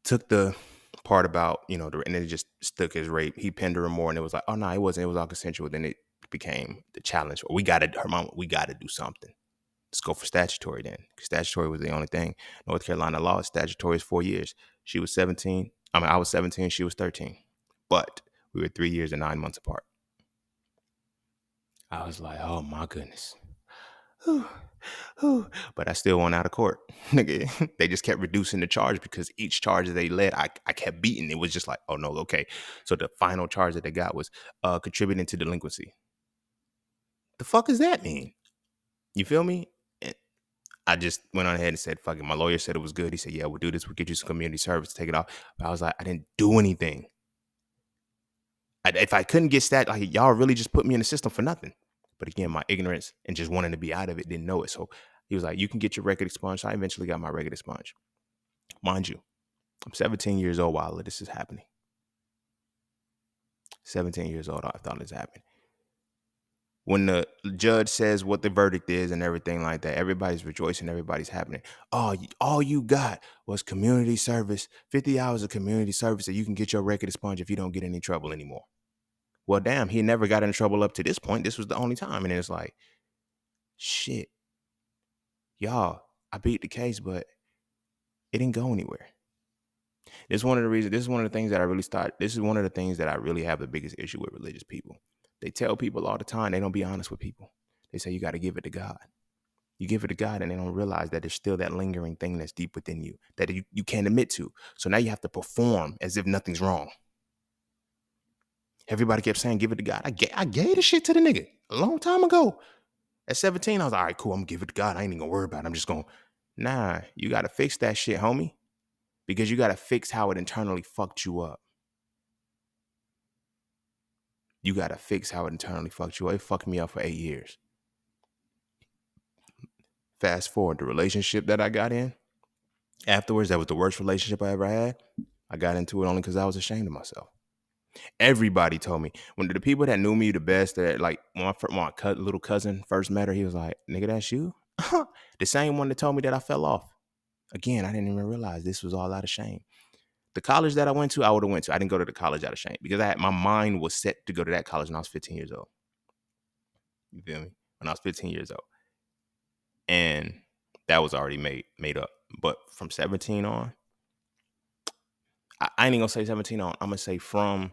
took the part about, and then it just stuck as rape. He pinned her more and it was like, oh no, it wasn't. It was all consensual. Then it became the challenge. Her mom, we got to do something. Let's go for statutory then. Statutory was the only thing. North Carolina law, statutory is 4 years. She was 17. I was 17. She was 13. But we were 3 years and 9 months apart. I was like, oh my goodness. But I still went out of court. They just kept reducing the charge because each charge that they led, I kept beating. It was just like, oh no, okay. So the final charge that they got was contributing to delinquency. The fuck does that mean? You feel me? And I just went on ahead and said, fuck it. My lawyer said it was good. He said, yeah, we'll do this. We'll get you some community service, take it off. But I was like, I didn't do anything. If I couldn't get like y'all really just put me in the system for nothing. But again, my ignorance and just wanting to be out of it, didn't know it. So he was like, you can get your record expunged. So I eventually got my record expunged. Mind you, I'm 17 years old while this is happening. 17 years old, I thought this happened. When the judge says what the verdict is and everything like that, everybody's rejoicing, everybody's happening. Oh, all you got was community service, 50 hours of community service that you can get your record expunged if you don't get in any trouble anymore. Well, damn, he never got in trouble up to this point. This was the only time. And it's like, shit, y'all, I beat the case, but it didn't go anywhere. This is one of the reasons. This is one of the things that I really start. This is one of the things that I really have the biggest issue with religious people. They tell people all the time they don't be honest with people. They say you got to give it to God. You give it to God, and they don't realize that there's still that lingering thing that's deep within you that you can't admit to. So now you have to perform as if nothing's wrong. Everybody kept saying, give it to God. I gave the shit to the nigga a long time ago. At 17, I was like, all right, cool. I'm going to give it to God. I ain't even going to worry about it. I'm just going, nah, you got to fix that shit, homie. Because you got to fix how it internally fucked you up. You got to fix how it internally fucked you up. It fucked me up for 8 years. Fast forward, the relationship that I got in, afterwards, that was the worst relationship I ever had. I got into it only because I was ashamed of myself. Everybody told me, when the people that knew me the best, that like when my little cousin first met her, he was like, nigga, that's you? The same one that told me that I fell off. Again, I didn't even realize this was all out of shame. The college that I went to, I would have went to. I didn't go to the college out of shame because my mind was set to go to that college when I was 15 years old. You feel me? When I was 15 years old. And that was already made up. But from 17 on, I ain't even gonna say 17 on. I'm gonna say from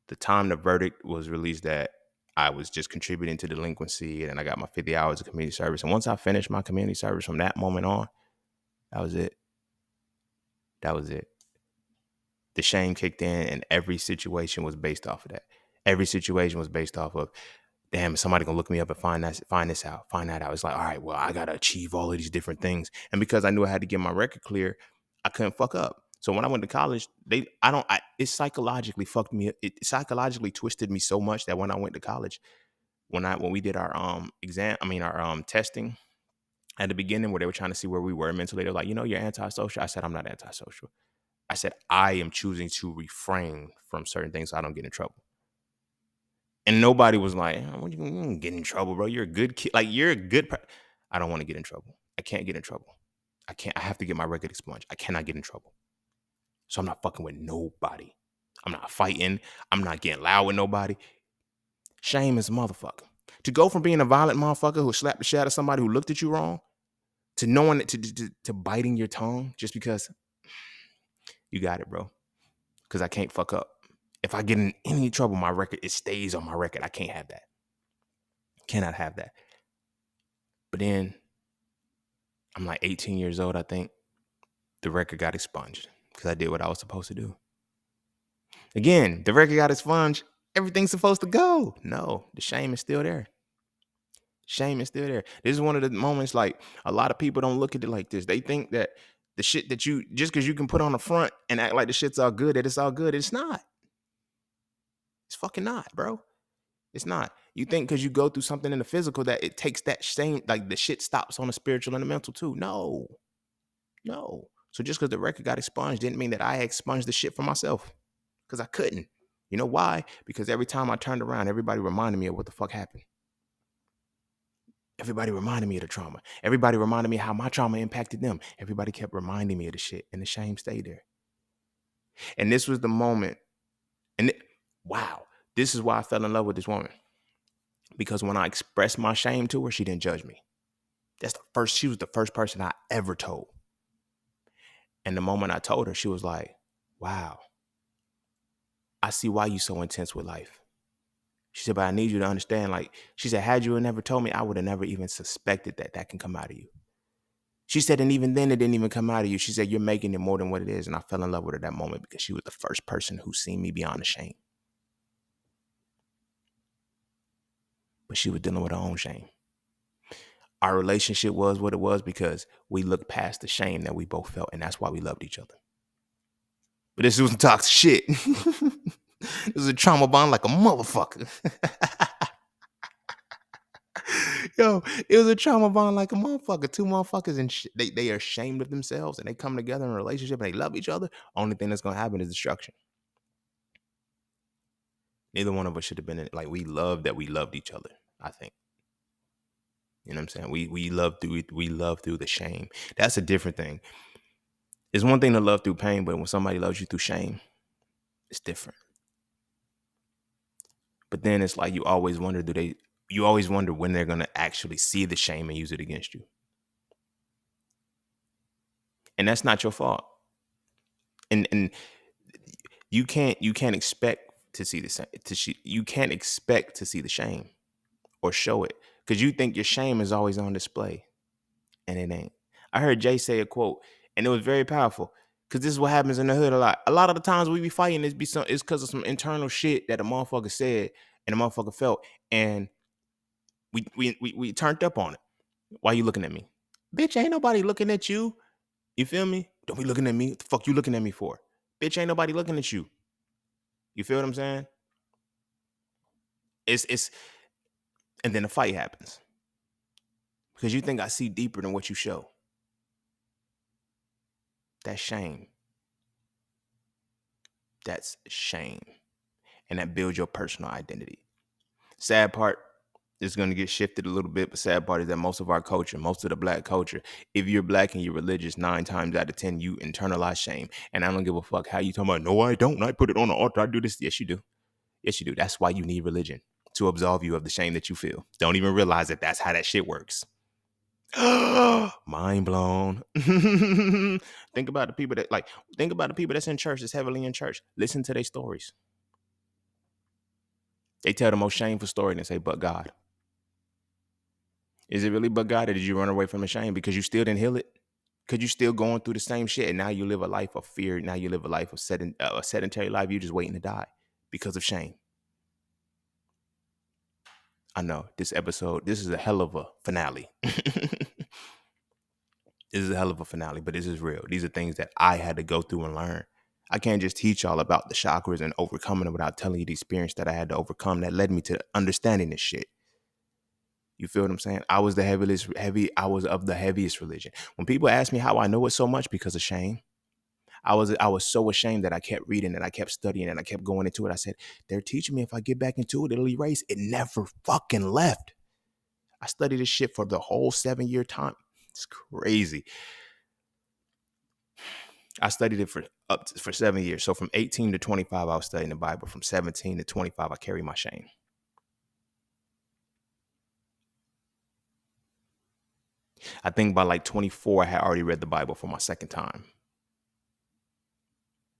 the time the verdict was released that I was just contributing to delinquency, and I got my 50 hours of community service. And once I finished my community service, from that moment on, that was it. That was it. The shame kicked in, and every situation was based off of that. Every situation was based off of, damn, is somebody gonna look me up and find this out, find that out. It's like, all right, well, I gotta achieve all of these different things. And because I knew I had to get my record clear, I couldn't fuck up. So when I went to college, it psychologically fucked me. It psychologically twisted me so much that when I went to college, when we did our our testing at the beginning, where they were trying to see where we were mentally, they were like, you're antisocial. I said, I'm not antisocial. I said, I am choosing to refrain from certain things so I don't get in trouble. And nobody was like, what you get in trouble, bro? You're a good kid. Like, you're a good I don't want to get in trouble. I can't get in trouble. I have to get my record expunged. I cannot get in trouble. So I'm not fucking with nobody. I'm not fighting. I'm not getting loud with nobody. Shame is a motherfucker. To go from being a violent motherfucker who slapped the shit out of somebody who looked at you wrong, to knowing to biting your tongue just because you got it, bro. Because I can't fuck up. If I get in any trouble, my record, it stays on my record. I can't have that. Cannot have that. But then I'm like 18 years old, I think. The record got expunged because I did what I was supposed to do. Again, the record got expunged. Everything's supposed to go. No, the shame is still there. Shame is still there. This is one of the moments, like, a lot of people don't look at it like this. They think that the shit that you, just because you can put on the front and act like the shit's all good, that it's all good. It's not. It's fucking not, bro. It's not. You think because you go through something in the physical that it takes that same, like, the shit stops on the spiritual and the mental too. No. So just because the record got expunged didn't mean that I expunged the shit for myself, because I couldn't. You know why? Because every time I turned around, everybody reminded me of what the fuck happened. Everybody reminded me of the trauma. Everybody reminded me how my trauma impacted them. Everybody kept reminding me of the shit, and the shame stayed there. And this was the moment. And wow, this is why I fell in love with this woman. Because when I expressed my shame to her, she didn't judge me. She was the first person I ever told. And the moment I told her, she was like, wow, I see why you're so intense with life. She said, but I need you to understand, like, she said, had you never told me, I would have never even suspected that can come out of you. She said, and even then, it didn't even come out of you. She said, you're making it more than what it is. And I fell in love with her that moment because she was the first person who seen me beyond the shame. But she was dealing with her own shame. Our relationship was what it was because we looked past the shame that we both felt, and that's why we loved each other. But this was some toxic shit. This was a trauma bond like a motherfucker. Yo, it was a trauma bond like a motherfucker. Two motherfuckers, and they are ashamed of themselves, and they come together in a relationship and they love each other. Only thing that's gonna happen is destruction. Neither one of us should have been in it. Like, we loved each other, I think. You know what I'm saying? We love through the shame. That's a different thing. It's one thing to love through pain, but when somebody loves you through shame, it's different. But then it's like you always wonder when they're gonna actually see the shame and use it against you. And that's not your fault. And you can't expect to see the same you can't expect to see the shame or show it because you think your shame is always on display, and it ain't. I heard Jay say a quote, and it was very powerful. Cause this is what happens in the hood a lot. A lot of the times we be fighting, it's because of some internal shit that a motherfucker said and a motherfucker felt, and we turned up on it. Why you looking at me? Bitch, ain't nobody looking at you. You feel me? Don't be looking at me. What the fuck you looking at me for? Bitch, ain't nobody looking at you. You feel what I'm saying? It's and then the fight happens. Because you think I see deeper than what you show. That's shame. That's shame. And that builds your personal identity. Sad part is going to get shifted a little bit, but sad part is that most of our culture, most of the black culture, if you're black and you're religious, 9 times out of 10, you internalize shame. And I don't give a fuck how you talking about, no, I don't. I put it on the altar. I do this. Yes, you do. Yes, you do. That's why you need religion, to absolve you of the shame that you feel. Don't even realize that that's how that shit works. Mind blown. Think about the people that's in church, that's heavily in church. Listen to their stories. They tell the most shameful story and they say, but God. Is it really but God, or did you run away from the shame because you still didn't heal it? Because you still going through the same shit, and now you live a life of fear. Now you live a life of a sedentary life. You're just waiting to die because of shame. I know this is a hell of a finale. This is a hell of a finale, but this is real. These are things that I had to go through and learn. I can't just teach y'all about the chakras and overcoming it without telling you the experience that I had to overcome that led me to understanding this shit. You feel what I'm saying? I was of the heaviest religion. When people ask me how I know it so much, because of shame. I was so ashamed that I kept reading and I kept studying and I kept going into it. I said, they're teaching me if I get back into it, it'll erase. It never fucking left. I studied this shit for the whole 7-year time. It's crazy. I studied it for 7 years. So from 18 to 25, I was studying the Bible. From 17 to 25, I carried my shame. I think by like 24, I had already read the Bible for my second time.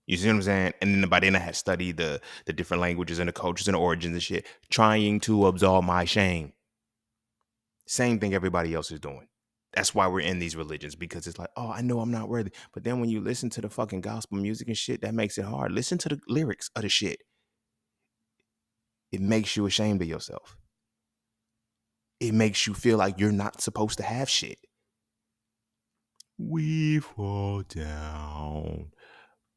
You see what I'm saying? And then by then I had studied the different languages and the cultures and the origins and shit, trying to absolve my shame. Same thing everybody else is doing. That's why we're in these religions, because it's like, oh, I know I'm not worthy. But then when you listen to the fucking gospel music and shit, that makes it hard. Listen to the lyrics of the shit. It makes you ashamed of yourself. It makes you feel like you're not supposed to have shit. We fall down,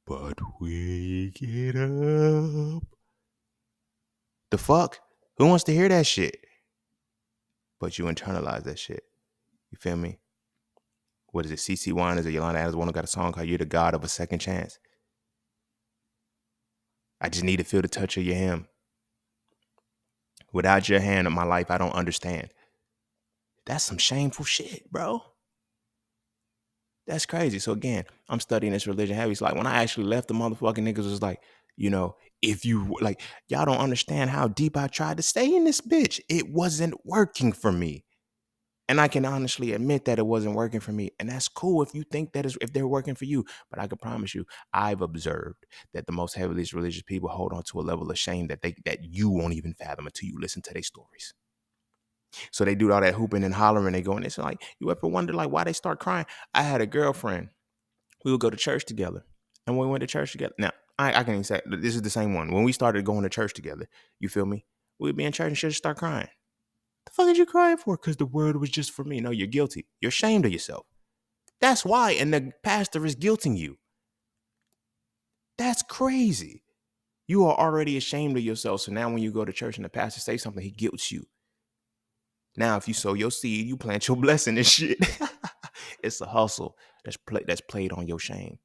but we get up. The fuck? Who wants to hear that shit? But you internalize that shit. You feel me? What is it? CC Winans or Yolanda Adams one got a song called "You're the God of a Second Chance." I just need to feel the touch of your hand. Without your hand in my life, I don't understand. That's some shameful shit, bro. That's crazy. So again, I'm studying this religion heavy. It's like when I actually left, the motherfucking niggas was like, if you like, y'all don't understand how deep I tried to stay in this bitch. It wasn't working for me. And I can honestly admit that it wasn't working for me. And that's cool if you think that if they're working for you. But I can promise you, I've observed that the most heavily religious people hold on to a level of shame that you won't even fathom until you listen to their stories. So they do all that hooping and hollering. They go, and it's like, you ever wonder like why they start crying? I had a girlfriend. We would go to church together. And when we went to church together, now I can even say this is the same one. When we started going to church together, you feel me? We'd be in church and she'd just start crying. The fuck are you crying for? Because the word was just for me. No, you're guilty. You're ashamed of yourself. That's why. And the pastor is guilting you. That's crazy. You are already ashamed of yourself. So now when you go to church and the pastor says something, he guilts you. Now, if you sow your seed, you plant your blessing and shit. It's a hustle that's played on your shame.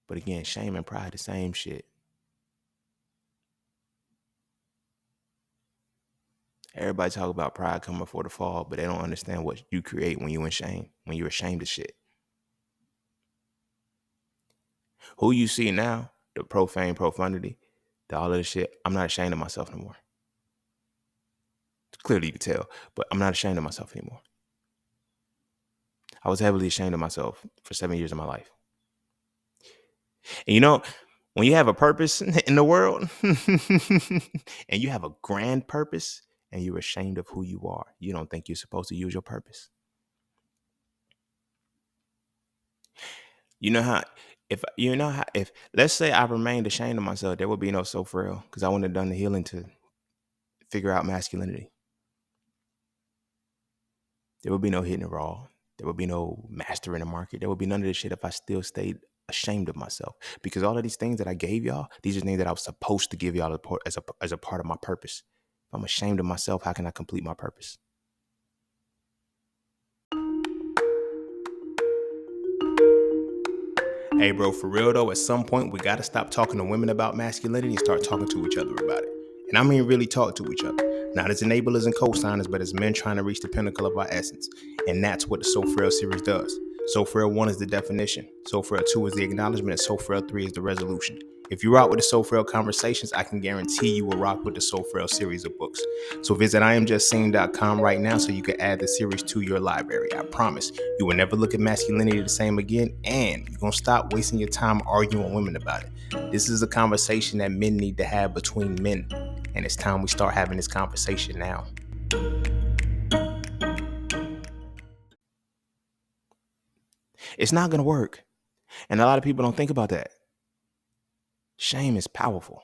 But again, shame and pride, the same shit. Everybody talk about pride coming before the fall, but they don't understand what you create when you're in shame, when you're ashamed of shit. Who you see now, the profundity, all of this shit, I'm not ashamed of myself no more. Clearly you can tell, but I'm not ashamed of myself anymore. I was heavily ashamed of myself for 7 years of my life. And when you have a purpose in the world and you have a grand purpose and you're ashamed of who you are, you don't think you're supposed to use your purpose. You know how if let's say I remained ashamed of myself, there would be no so frail because I wouldn't have done the healing to figure out masculinity. There would be no hitting it raw. There would be no mastering the market. There would be none of this shit if I still stayed ashamed of myself. Because all of these things that I gave y'all, these are things that I was supposed to give y'all as a part of my purpose. If I'm ashamed of myself, how can I complete my purpose? Hey, bro, for real though, at some point we gotta stop talking to women about masculinity and start talking to each other about it. And I mean really talk to each other. Not as enablers and co-signers, but as men trying to reach the pinnacle of our essence. And that's what the So Frail series does. So Frail 1 is the definition. So Frail 2 is the acknowledgement. And So Frail 3 is the resolution. If you rock with the So Frail conversations, I can guarantee you will rock with the So Frail series of books. So visit IamJustSeeing.com right now so you can add the series to your library. I promise you will never look at masculinity the same again, and you're going to stop wasting your time arguing with women about it. This is a conversation that men need to have between men, and it's time we start having this conversation now. It's not going to work, and a lot of people don't think about that. Shame is powerful,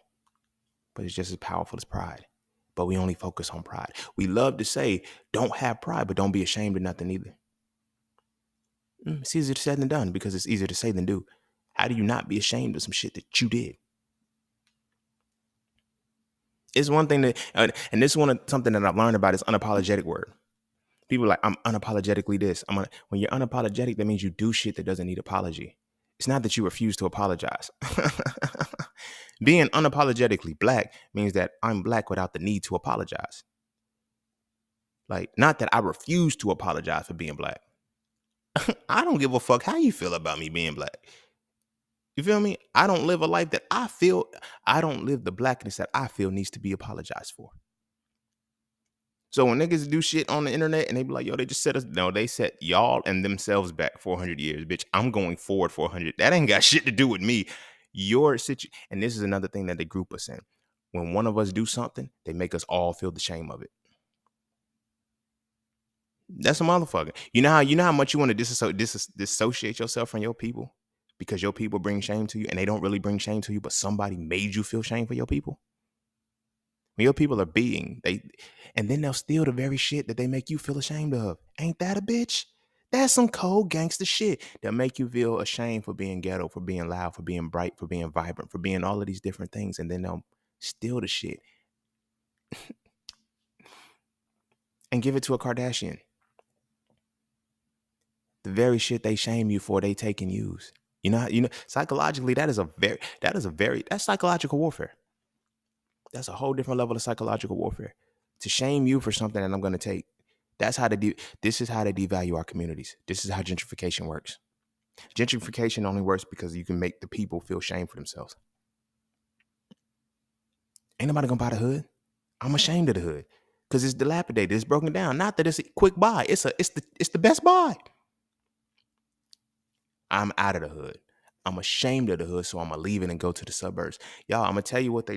but it's just as powerful as pride. But we only focus on pride. We love to say, don't have pride, but don't be ashamed of nothing either. It's easier said than done because it's easier to say than do. How do you not be ashamed of some shit that you did? It's one thing that, and this is something that I've learned about is unapologetic word. People are like, I'm unapologetically this. When you're unapologetic, that means you do shit that doesn't need apology. It's not that you refuse to apologize. Being unapologetically black means that I'm black without the need to apologize. Like, not that I refuse to apologize for being black. I don't give a fuck how you feel about me being black. You feel me? I don't live a life that I don't live the blackness that I feel needs to be apologized for. So when niggas do shit on the internet and they be like, yo, they just set us, no, they set y'all and themselves back 400 years, bitch. I'm going forward 400. That ain't got shit to do with me. Your situation, and this is another thing that they group us in. When one of us do something, they make us all feel the shame of it. That's a motherfucker. You know how much you want to dissociate yourself from your people because your people bring shame to you and they don't really bring shame to you, but somebody made you feel shame for your people. When your people are and then they'll steal the very shit that they make you feel ashamed of. Ain't that a bitch? That's some cold gangster shit. They'll make you feel ashamed for being ghetto, for being loud, for being bright, for being vibrant, for being all of these different things. And then they'll steal the shit and give it to a Kardashian. The very shit they shame you for, they take and use. Psychologically, that's psychological warfare. That's a whole different level of psychological warfare. To shame you for something that I'm going to take. This is how they devalue our communities. This is how gentrification works. Gentrification only works because you can make the people feel shame for themselves. Ain't nobody gonna buy the hood. I'm ashamed of the hood because it's dilapidated. It's broken down. Not that it's a quick buy. It's the best buy. I'm out of the hood. I'm ashamed of the hood, so I'm gonna leave it and go to the suburbs. Y'all, I'm gonna tell you what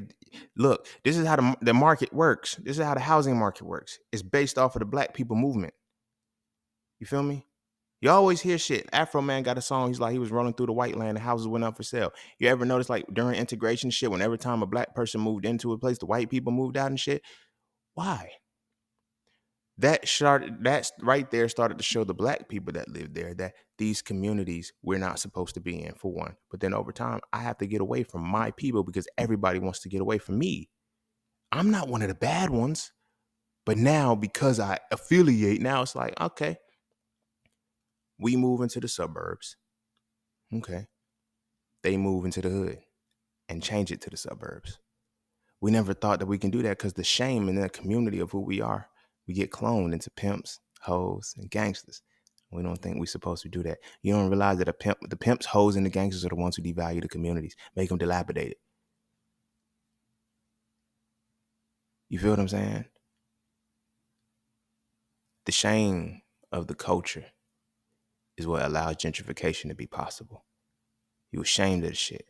look. This is how the market works. This is how the housing market works. It's based off of the black people movement. You feel me? You always hear shit. Afro Man got a song. He's like, he was rolling through the white land. The houses went up for sale. You ever notice like during integration shit, when every time a black person moved into a place, the white people moved out and shit? Why? That's right there started to show the black people that live there that these communities we're not supposed to be in, for one. But then over time, I have to get away from my people because everybody wants to get away from me. I'm not one of the bad ones. But now because I affiliate, now it's like, okay, we move into the suburbs. Okay. They move into the hood and change it to the suburbs. We never thought that we can do that because the shame in the community of who we are, we get cloned into pimps, hoes, and gangsters. We don't think we're supposed to do that. You don't realize that the pimps, hoes, and the gangsters are the ones who devalue the communities, make them dilapidated. You feel what I'm saying? The shame of the culture is what allows gentrification to be possible. You ashamed of the shit.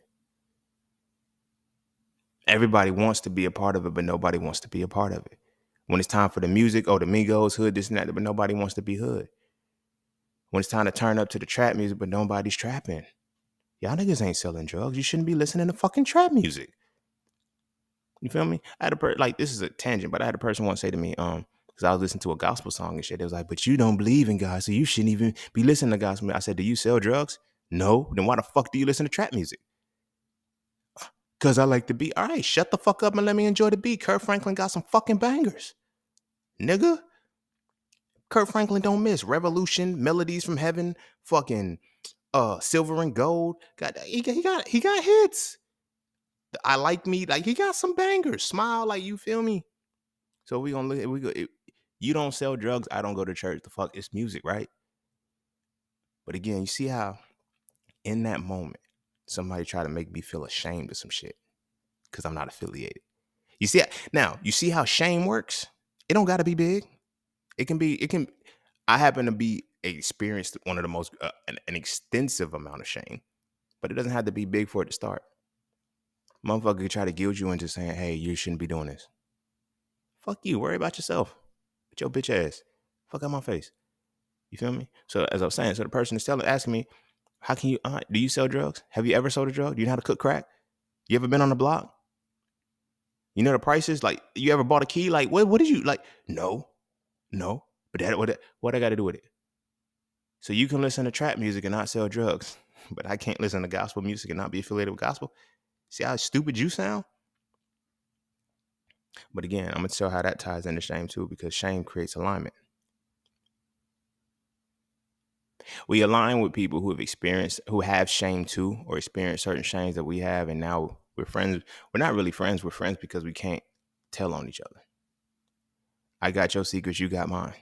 Everybody wants to be a part of it, but nobody wants to be a part of it. When it's time for the music, oh, the Migos, hood, this and that, but nobody wants to be hood. When it's time to turn up to the trap music, but nobody's trapping. Y'all niggas ain't selling drugs. You shouldn't be listening to fucking trap music. You feel me? I had a like, this is a tangent, but I had a person once say to me, because I was listening to a gospel song and shit. They was like, but you don't believe in God, so you shouldn't even be listening to gospel. I said, do you sell drugs? No. Then why the fuck do you listen to trap music? Because I like the beat. All right, shut the fuck up and let me enjoy the beat. Kurt Franklin got some fucking bangers. Nigga. Kurt Franklin don't miss. Revolution, Melodies from Heaven, fucking Silver and Gold. He got hits. I Like Me, like he got some bangers. Smile, like, you feel me? So we gonna look. You don't sell drugs. I don't go to church. The fuck, it's music, right? But again, you see how in that moment somebody try to make me feel ashamed of some shit because I'm not affiliated. You see now. You see how shame works. It don't got to be big. It can be. It can. I happen to be experienced one of the most an extensive amount of shame, but it doesn't have to be big for it to start. Motherfucker could try to guilt you into saying, "Hey, you shouldn't be doing this." Fuck you. Worry about yourself. With your bitch ass. Fuck out my face. You feel me? So as I was saying, so the person is asking me, how can you, do you sell drugs? Have you ever sold a drug? Do you know how to cook crack? You ever been on the block? You know the prices? Like, you ever bought a key? Like, what did you, like, no. But what I got to do with it? So you can listen to trap music and not sell drugs, but I can't listen to gospel music and not be affiliated with gospel. See how stupid you sound? But again, I'm going to show how that ties into shame too, because shame creates alignment. We align with people who have shame too, or experience certain shames that we have, and now we're friends. We're not really friends. We're friends because we can't tell on each other. I got your secrets, you got mine.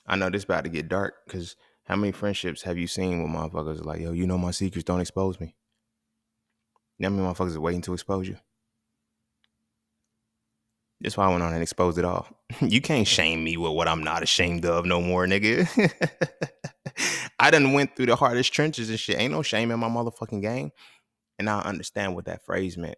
I know this about to get dark, because how many friendships have you seen where motherfuckers are like, yo, you know my secrets, don't expose me? You know how many motherfuckers are waiting to expose you? That's why I went on and exposed it all. You can't shame me with what I'm not ashamed of no more, nigga. I done went through the hardest trenches and shit. Ain't no shame in my motherfucking game. And I understand what that phrase meant.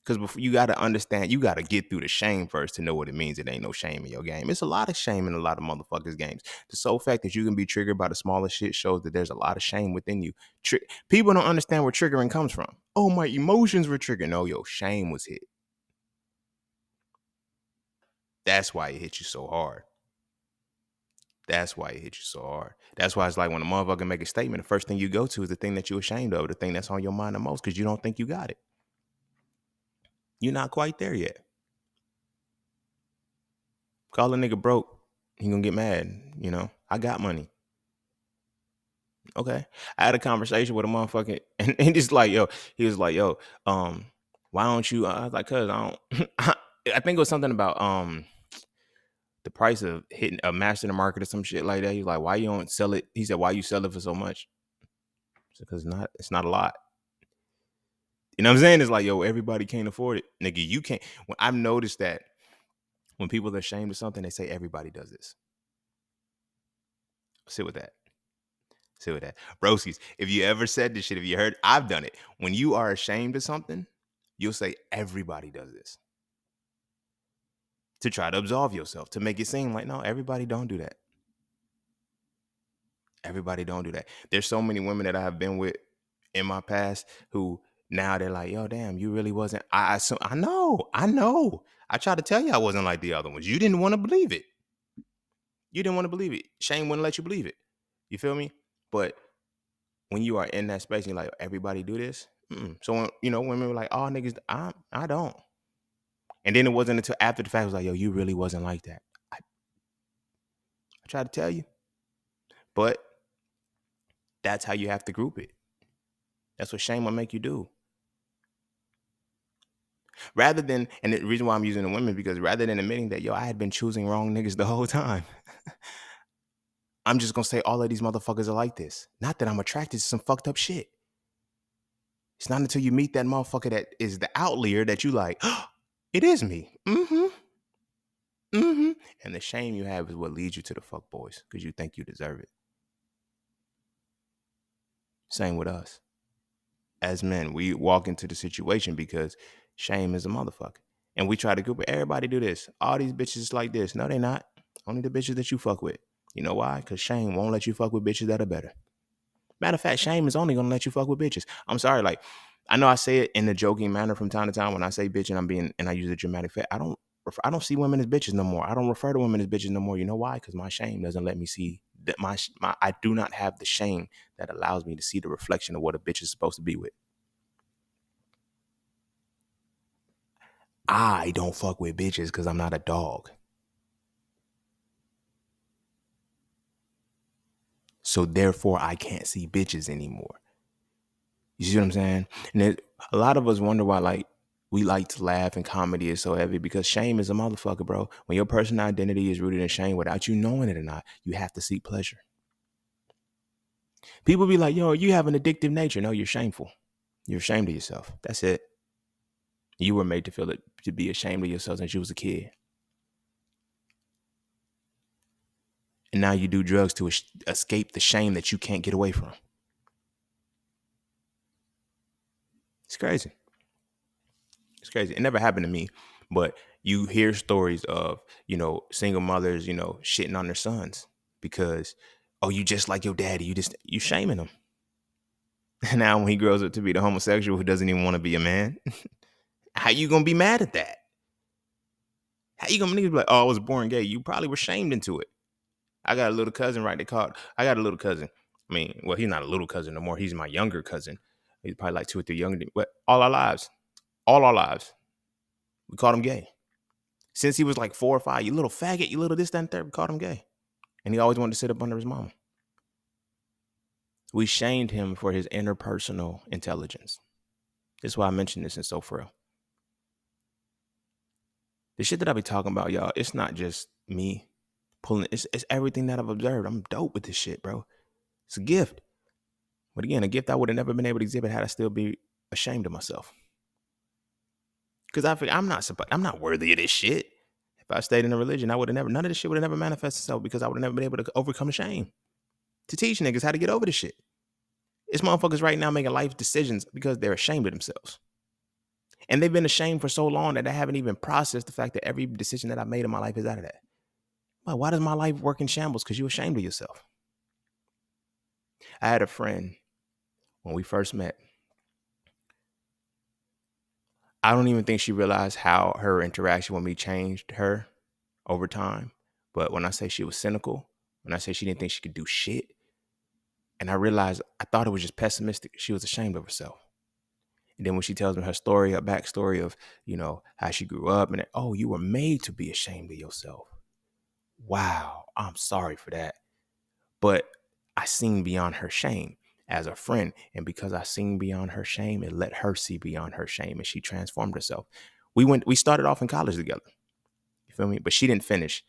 Because before, you got to understand, you got to get through the shame first to know what it means. It ain't no shame in your game. It's a lot of shame in a lot of motherfuckers' games. The sole fact that you can be triggered by the smallest shit shows that there's a lot of shame within you. People don't understand where triggering comes from. Oh, my emotions were triggered. No, your shame was hit. That's why it hit you so hard. That's why it hit you so hard. That's why it's like when a motherfucker make a statement, the first thing you go to is the thing that you're ashamed of, the thing that's on your mind the most, because you don't think you got it. You're not quite there yet. Call a nigga broke, he gonna get mad. You know, I got money. Okay. I had a conversation with a motherfucker, and he's like, yo, he was like, yo, why don't you? I was like, cause I don't. I think it was something about the price of hitting a master in the market or some shit like that. He's like, why you don't sell it? He said, why you sell it for so much? Because it's not a lot. You know what I'm saying? It's like, yo, everybody can't afford it. Nigga, you can't. When I've noticed that when people are ashamed of something, they say everybody does this. Sit with that. Sit with that. Broskies, if you ever said this shit, if you heard, I've done it. When you are ashamed of something, you'll say everybody does this. To try to absolve yourself, to make it seem like, no, everybody don't do that. Everybody don't do that. There's so many women that I have been with in my past who now they're like, yo, damn, you really wasn't. I know. I tried to tell you I wasn't like the other ones. You didn't want to believe it. You didn't want to believe it. Shame wouldn't let you believe it. You feel me? But when you are in that space and you're like, everybody do this. So when, women were like, oh, niggas, I don't. And then it wasn't until after the fact, it was like, yo, you really wasn't like that. I tried to tell you. But that's how you have to group it. That's what shame will make you do. Rather than, and the reason why I'm using the women, because rather than admitting that, yo, I had been choosing wrong niggas the whole time, I'm just going to say all of these motherfuckers are like this. Not that I'm attracted to some fucked up shit. It's not until you meet that motherfucker that is the outlier that you like, oh, it is me. And the shame you have is what leads you to the fuck boys, because you think you deserve it. Same with us. As men, we walk into the situation because Shame is a motherfucker. And we try to group everybody do this. All these bitches like this. No, they not. Only the bitches that you fuck with. You know why? Because shame won't let you fuck with bitches that are better. Matter of fact, shame is only gonna let you fuck with bitches. I'm sorry, like I know I say it in a joking manner from time to time when I say bitch and I use a dramatic fact. I don't see women as bitches no more. I don't refer to women as bitches no more. You know why? Because my shame doesn't let me see that my I do not have the shame that allows me to see the reflection of what a bitch is supposed to be with. I don't fuck with bitches because I'm not a dog. So therefore, I can't see bitches anymore. You see what I'm saying? And a lot of us wonder why, like, we like to laugh and comedy is so heavy because shame is a motherfucker, bro. When your personal identity is rooted in shame without you knowing it or not, you have to seek pleasure. People be like, yo, you have an addictive nature. No, you're shameful. You're ashamed of yourself. That's it. You were made to feel it, to be ashamed of yourself since you was a kid. And now you do drugs to escape the shame that you can't get away from. It's crazy. It's crazy. It never happened to me, but you hear stories of, single mothers, shitting on their sons because, oh, you just like your daddy. You shaming him. And now when he grows up to be the homosexual who doesn't even want to be a man, how you gonna be mad at that? How you gonna be like, oh, I was born gay? You probably were shamed into it. I got a little cousin, right? I got a little cousin. I mean, well, he's not a little cousin no more. He's my younger cousin. He's probably like 2 or 3 younger than me. But all our lives, we called him gay. Since he was like 4 or 5, you little faggot, you little this, that, and third, we called him gay. And he always wanted to sit up under his mama. We shamed him for his interpersonal intelligence. This is why I mentioned this in So Frail. The shit that I be talking about, y'all, it's not just me pulling, it's everything that I've observed. I'm dope with this shit, bro. It's a gift. But again, a gift I would have never been able to exhibit had I still be ashamed of myself. Because I figure I'm not worthy of this shit. If I stayed in a religion, none of this shit would have never manifested itself because I would have never been able to overcome the shame. To teach niggas how to get over this shit. It's motherfuckers right now making life decisions because they're ashamed of themselves. And they've been ashamed for so long that they haven't even processed the fact that every decision that I made in my life is out of that. Well, why does my life work in shambles? Because you're ashamed of yourself. I had a friend when we first met. I don't even think she realized how her interaction with me changed her over time. But when I say she was cynical, when I say she didn't think she could do shit, and I realized I thought it was just pessimistic. She was ashamed of herself. And then when she tells me her story, her backstory of, how she grew up and, oh, you were made to be ashamed of yourself. Wow, I'm sorry for that. But I seen beyond her shame as a friend. And because I seen beyond her shame, it let her see beyond her shame and she transformed herself. We started off in college together. You feel me? But she didn't finish.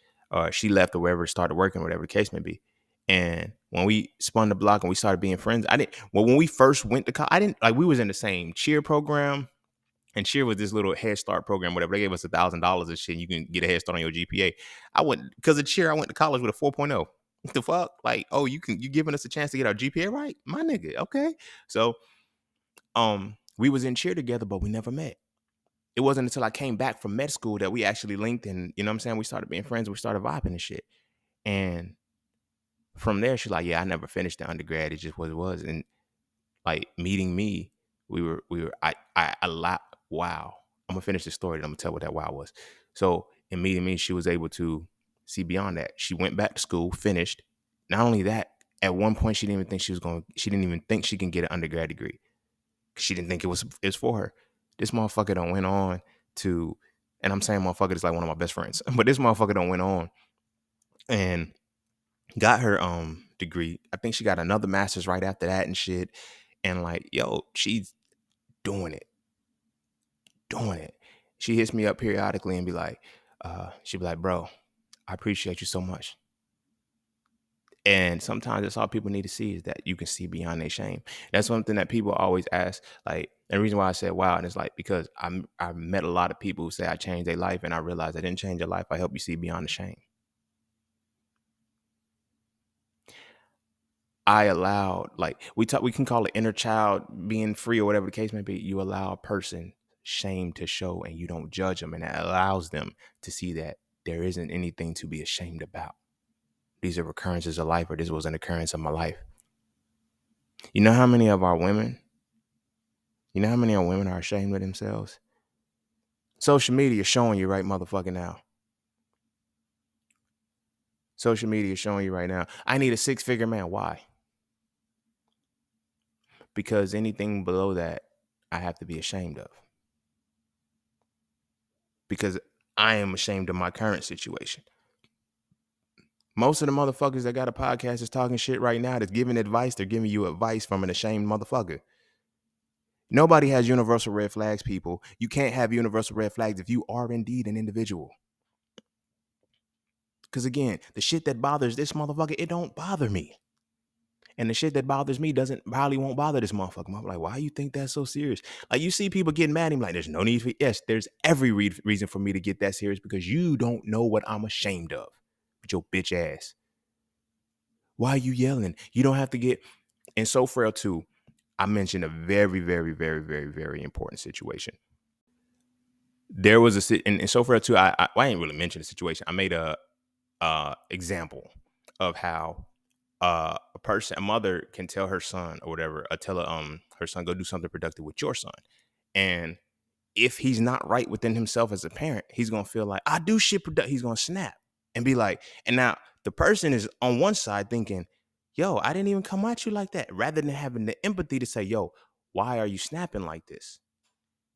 She left or wherever, started working, whatever the case may be. And when we spun the block and we started being friends, when we first went to college, we was in the same cheer program. And cheer was this little head start program, whatever. They gave us $1,000 and shit. And you can get a head start on your GPA. Because of cheer, I went to college with a 4.0. What the fuck? Like, oh, you giving us a chance to get our GPA right? My nigga, okay. So we was in cheer together, but we never met. It wasn't until I came back from med school that we actually linked and, you know what I'm saying? We started being friends. We started vibing and shit. And from there, she's like, yeah, I never finished the undergrad. It just what it was. And like meeting me, wow. I'm gonna finish the story and I'm gonna tell what that wow was. So in meeting me, she was able to see beyond that. She went back to school, finished. Not only that, at one point she didn't even think she can get an undergrad degree. She didn't think it was for her. This motherfucker done went on to, and I'm saying motherfucker is like one of my best friends, but this motherfucker done went on and got her degree. I think she got another master's right after that and shit. And like, yo, she's doing it. She hits me up periodically and be like, she'd be like, bro, I appreciate you so much. And sometimes that's all people need to see is that you can see beyond their shame. That's something that people always ask. Like, and the reason why I said wow, and it's like because I met a lot of people who say I changed their life, and I realized I didn't change their life. I help you see beyond the shame. I allowed, like we can call it inner child being free or whatever the case may be. You allow a person shame to show, and you don't judge them, and that allows them to see that there isn't anything to be ashamed about. These are occurrences of life, or this was an occurrence of my life. You know how many of our women, are ashamed of themselves? Social media is showing you right motherfucking now. Social media is showing you right now. I need a 6-figure man. Why? Because anything below that, I have to be ashamed of. Because I am ashamed of my current situation. Most of the motherfuckers that got a podcast is talking shit right now that's giving advice. They're giving you advice from an ashamed motherfucker. Nobody has universal red flags, people. You can't have universal red flags if you are indeed an individual. Because again, the shit that bothers this motherfucker, it don't bother me. And the shit that bothers me probably won't bother this motherfucker. I'm like, why you think that's so serious? Like, you see people getting mad at him, like, there's no need for, yes, there's every reason for me to get that serious, because you don't know what I'm ashamed of with your bitch ass. Why are you yelling? You don't have to get, and so Frail too, I mentioned a very, very, very, very, very important situation. There was and so Frail too, I ain't really mentioned the situation. I made a example of how a mother can tell her son or whatever, her son, go do something productive with your son. And if he's not right within himself as a parent, he's going to feel like, I do shit productive. He's going to snap and be like, and now the person is on one side thinking, yo, I didn't even come at you like that. Rather than having the empathy to say, yo, why are you snapping like this?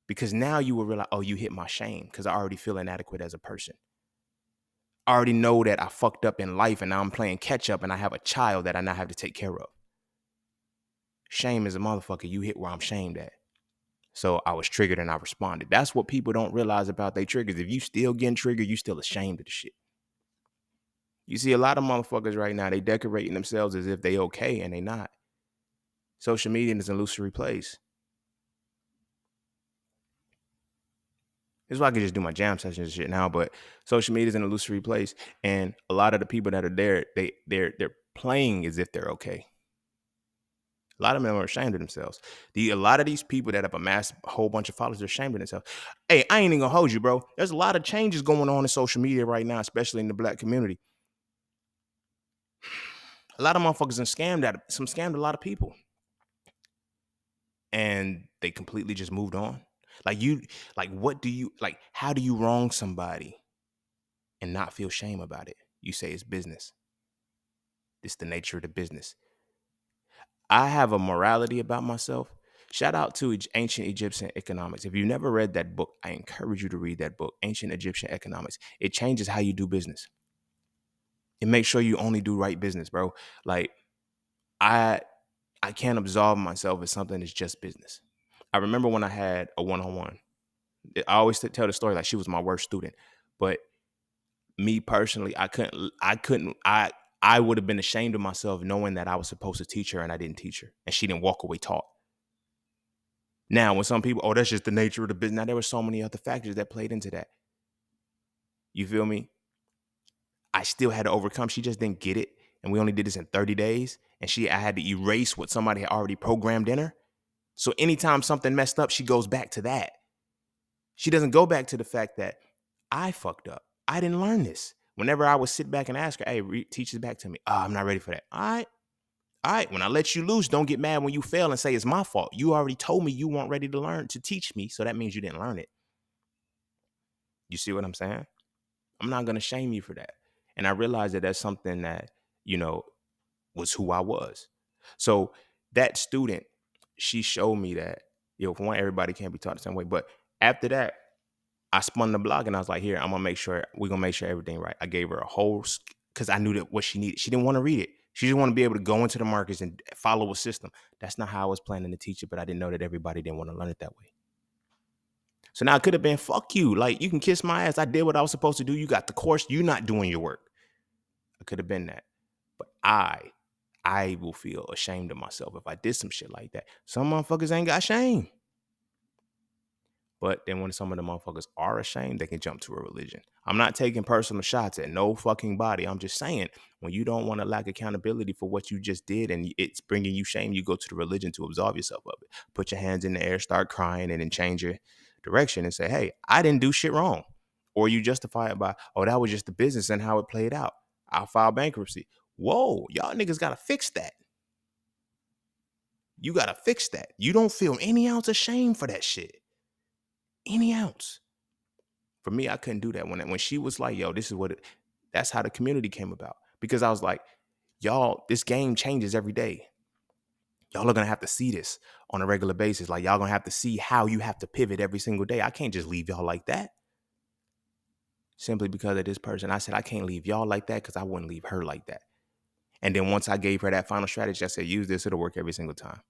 Because now you will realize, oh, you hit my shame, because I already feel inadequate as a person. I already know that I fucked up in life, and now I'm playing catch up, and I have a child that I now have to take care of. Shame is a motherfucker. You hit where I'm shamed at. So I was triggered and I responded. That's what people don't realize about their triggers. If you still getting triggered, you still ashamed of the shit. You see a lot of motherfuckers right now, they decorating themselves as if they okay, and they not. Social media is an illusory place. This is why I could just do my jam sessions and shit now, but social media is an illusory place, and a lot of the people that are there, they're playing as if they're okay. A lot of them are ashamed of themselves. A lot of these people that have amassed a whole bunch of followers are ashamed of themselves. Hey, I ain't even gonna hold you, bro. There's a lot of changes going on in social media right now, especially in the black community. A lot of motherfuckers scammed a lot of people. And they completely just moved on. How do you wrong somebody and not feel shame about it? You say it's business. It's the nature of the business. I have a morality about myself. Shout out to Ancient Egyptian Economics. If you've never read that book, I encourage you to read that book, Ancient Egyptian Economics. It changes how you do business. It makes sure you only do right business, bro. Like, I can't absolve myself as something that's just business. I remember when I had a one-on-one. I always tell the story like she was my worst student, but me personally, I would have been ashamed of myself knowing that I was supposed to teach her and I didn't teach her, and she didn't walk away taught. Now, when some people, oh, that's just the nature of the business. Now, there were so many other factors that played into that. You feel me? I still had to overcome. She just didn't get it, and we only did this in 30 days, and I had to erase what somebody had already programmed in her. So anytime something messed up, she goes back to that. She doesn't go back to the fact that I fucked up. I didn't learn this. Whenever I would sit back and ask her, hey, teach this back to me. Oh, I'm not ready for that. All right. When I let you loose, don't get mad when you fail and say it's my fault. You already told me you weren't ready to learn, to teach me. So that means you didn't learn it. You see what I'm saying? I'm not going to shame you for that. And I realized that that's something that, was who I was. So that student, she showed me that, for one, everybody can't be taught the same way. But after that, I spun the block and I was like, here, we're going to make sure everything right. I gave her a whole, because I knew that what she needed. She didn't want to read it. She just wanted to be able to go into the markets and follow a system. That's not how I was planning to teach it, but I didn't know that everybody didn't want to learn it that way. So now it could have been, fuck you. Like, you can kiss my ass. I did what I was supposed to do. You got the course. You're not doing your work. It could have been that. But I will feel ashamed of myself if I did some shit like that. Some motherfuckers ain't got shame. But then when some of the motherfuckers are ashamed, they can jump to a religion. I'm not taking personal shots at no fucking body. I'm just saying, when you don't want to lack accountability for what you just did and it's bringing you shame, you go to the religion to absolve yourself of it. Put your hands in the air, start crying, and then change your direction and say, hey, I didn't do shit wrong. Or you justify it by, oh, that was just the business and how it played out. I'll file bankruptcy. Whoa, y'all niggas gotta fix that. You gotta fix that. You don't feel any ounce of shame for that shit. Any ounce. For me, I couldn't do that. When she was like, yo, this is what it, that's how the community came about. Because I was like, y'all, this game changes every day. Y'all are gonna have to see this on a regular basis. Like, y'all gonna have to see how you have to pivot every single day. I can't just leave y'all like that. Simply because of this person. I said, I can't leave y'all like that because I wouldn't leave her like that. And then once I gave her that final strategy, I said, use this, it'll work every single time.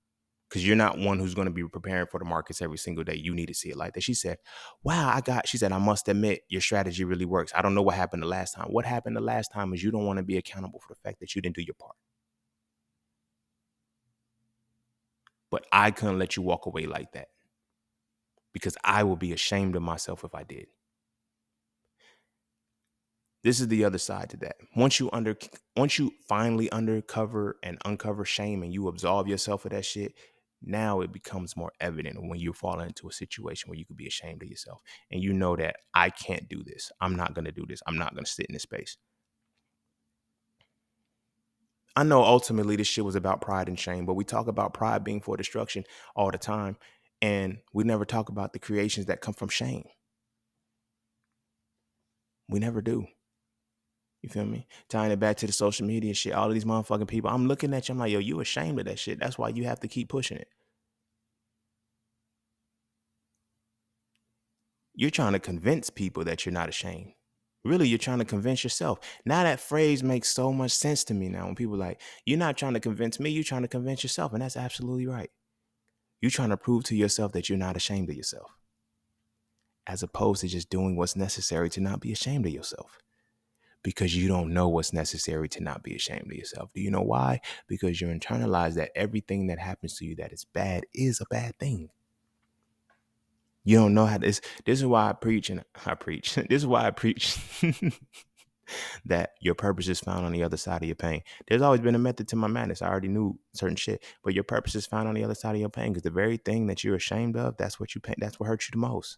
Because you're not one who's going to be preparing for the markets every single day. You need to see it like that. She said, wow, she said, I must admit your strategy really works. I don't know what happened the last time. What happened the last time is you don't want to be accountable for the fact that you didn't do your part. But I couldn't let you walk away like that because I will be ashamed of myself if I did. This is the other side to that. Once you finally uncover shame and you absolve yourself of that shit, now it becomes more evident when you fall into a situation where you could be ashamed of yourself and you know that I can't do this. I'm not going to do this. I'm not going to sit in this space. I know ultimately this shit was about pride and shame, but we talk about pride being for destruction all the time. And we never talk about the creations that come from shame. We never do. You feel me? Tying it back to the social media shit, all of these motherfucking people. I'm looking at you, I'm like, yo, you ashamed of that shit. That's why you have to keep pushing it. You're trying to convince people that you're not ashamed. Really, you're trying to convince yourself. Now that phrase makes so much sense to me now when people are like, you're not trying to convince me, you're trying to convince yourself. And that's absolutely right. You're trying to prove to yourself that you're not ashamed of yourself, as opposed to just doing what's necessary to not be ashamed of yourself. Because you don't know what's necessary to not be ashamed of yourself. Do you know why? Because you internalize that everything that happens to you that is bad is a bad thing. You don't know how this is why I preach. This is why I preach that your purpose is found on the other side of your pain. There's always been a method to my madness. I already knew certain shit, but your purpose is found on the other side of your pain because the very thing that you're ashamed of, that's what hurts you the most.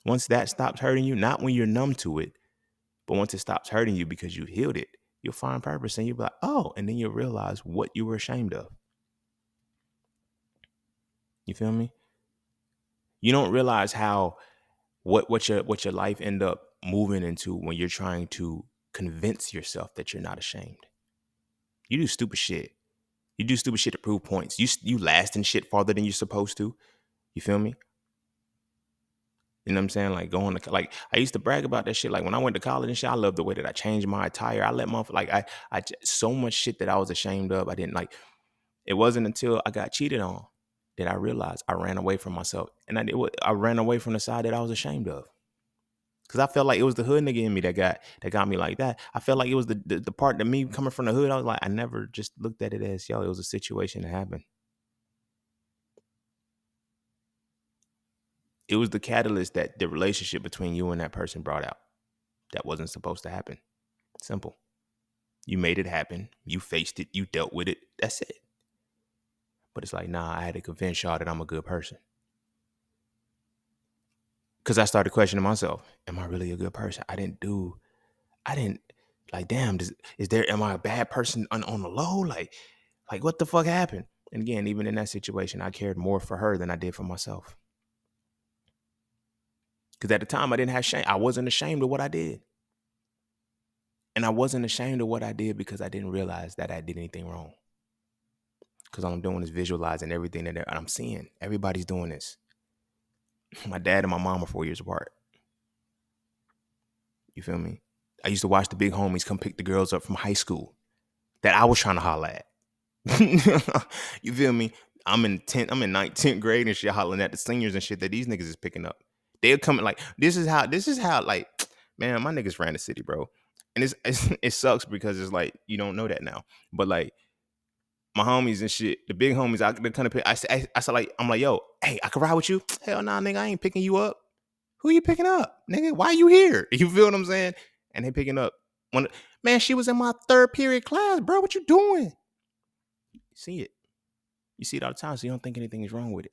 Once that stops hurting you, not when you're numb to it, but once it stops hurting you because you've healed it, you'll find purpose and you'll be like, oh, and then you'll realize what you were ashamed of. You feel me? You don't realize how what your life end up moving into when you're trying to convince yourself that you're not ashamed. You do stupid shit. You do stupid shit to prove points. You last in shit farther than you're supposed to. You feel me? You know what I'm saying? Like going to, like, I used to brag about that shit. Like when I went to college and shit, I loved the way that I changed my attire. I let so much shit that I was ashamed of. I didn't like, it wasn't until I got cheated on that I realized I ran away from myself. And I ran away from the side that I was ashamed of. Cause I felt like it was the hood nigga in me that got me like that. I felt like it was the part that me coming from the hood. I was like, I never just looked at it as, yo, it was a situation that happened. It was the catalyst that the relationship between you and that person brought out. That wasn't supposed to happen. Simple. You made it happen. You faced it. You dealt with it. That's it. But it's like, nah, I had to convince y'all that I'm a good person. Because I started questioning myself. Am I really a good person? I didn't like, damn, am I a bad person on the low? Like what the fuck happened? And again, even in that situation, I cared more for her than I did for myself. Because at the time, I didn't have shame. I wasn't ashamed of what I did. And I wasn't ashamed of what I did because I didn't realize that I did anything wrong. Because all I'm doing is visualizing everything that I'm seeing. Everybody's doing this. My dad and my mom are 4 years apart. You feel me? I used to watch the big homies come pick the girls up from high school that I was trying to holler at. You feel me? I'm in 10th grade and shit, hollering at the seniors and shit that these niggas is picking up. They're coming like, this is how like, man, my niggas ran the city, bro. And it sucks because it's like, you don't know that now. But like, my homies and shit, the big homies, they kind of pick. I said, like, I'm like, yo, hey, I can ride with you? Hell nah, nigga, I ain't picking you up. Who you picking up, nigga? Why you here? You feel what I'm saying? And they picking up man, she was in my third period class, bro. What you doing? You see it all the time, so you don't think anything is wrong with it.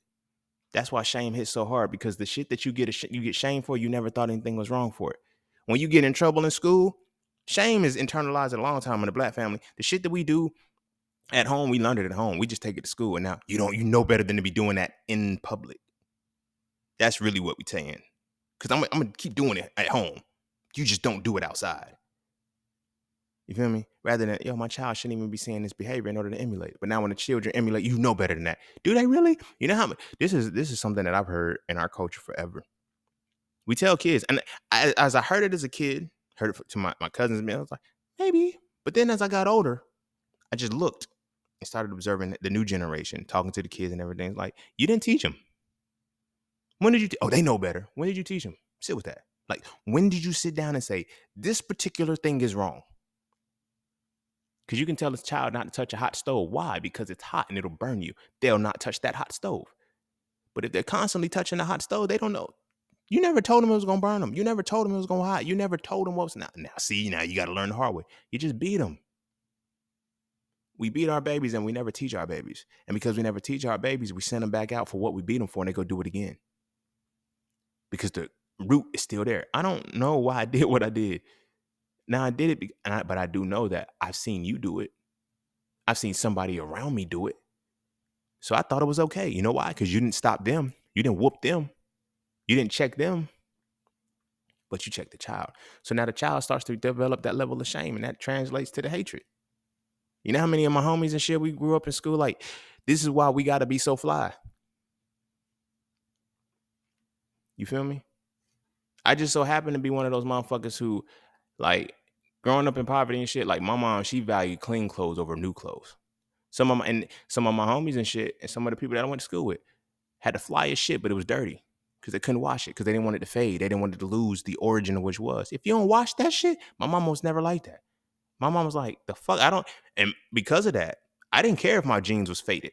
That's why shame hits so hard, because the shit that you get shamed for, you never thought anything was wrong for it. When you get in trouble in school, shame is internalized a long time in the Black family. The shit that we do at home, we learned it at home. We just take it to school, and now you know better than to be doing that in public. That's really what we're saying. Because I'm gonna keep doing it at home. You just don't do it outside. You feel me? Rather than, my child shouldn't even be seeing this behavior in order to emulate it. But now when the children emulate, you know better than that. Do they really? You know how much this is something that I've heard in our culture forever. We tell kids, and as I heard it as a kid, heard it to my cousins and me, I was like, maybe. But then as I got older, I just looked and started observing the new generation, talking to the kids and everything. Like, you didn't teach them. When did you? They know better. When did you teach them? Sit with that. Like, when did you sit down and say, this particular thing is wrong? Because you can tell a child not to touch a hot stove. Why? Because it's hot and it'll burn you. They'll not touch that hot stove. But if they're constantly touching the hot stove, they don't know. You never told them it was going to burn them. You never told them it was going to hot. You never told them what was. Now you got to learn the hard way. You just beat them. We beat our babies and we never teach our babies. And because we never teach our babies, we send them back out for what we beat them for, and they go do it again. Because the root is still there. I don't know why I did what I did. Now I did it, but I do know that I've seen you do it. I've seen somebody around me do it. So I thought it was okay. You know why? Because you didn't stop them. You didn't whoop them. You didn't check them. But you checked the child. So now the child starts to develop that level of shame, and that translates to the hatred. You know how many of my homies and shit, we grew up in school like, this is why we got to be so fly. You feel me? I just so happen to be one of those motherfuckers who, like, growing up in poverty and shit, like, my mom, she valued clean clothes over new clothes. Some of my homies and shit, and some of the people that I went to school with had the flyest shit, but it was dirty because they couldn't wash it, because they didn't want it to fade. They didn't want it to lose the origin of which was. If you don't wash that shit, my mom was never like that. My mom was like, the fuck, and because of that, I didn't care if my jeans was faded,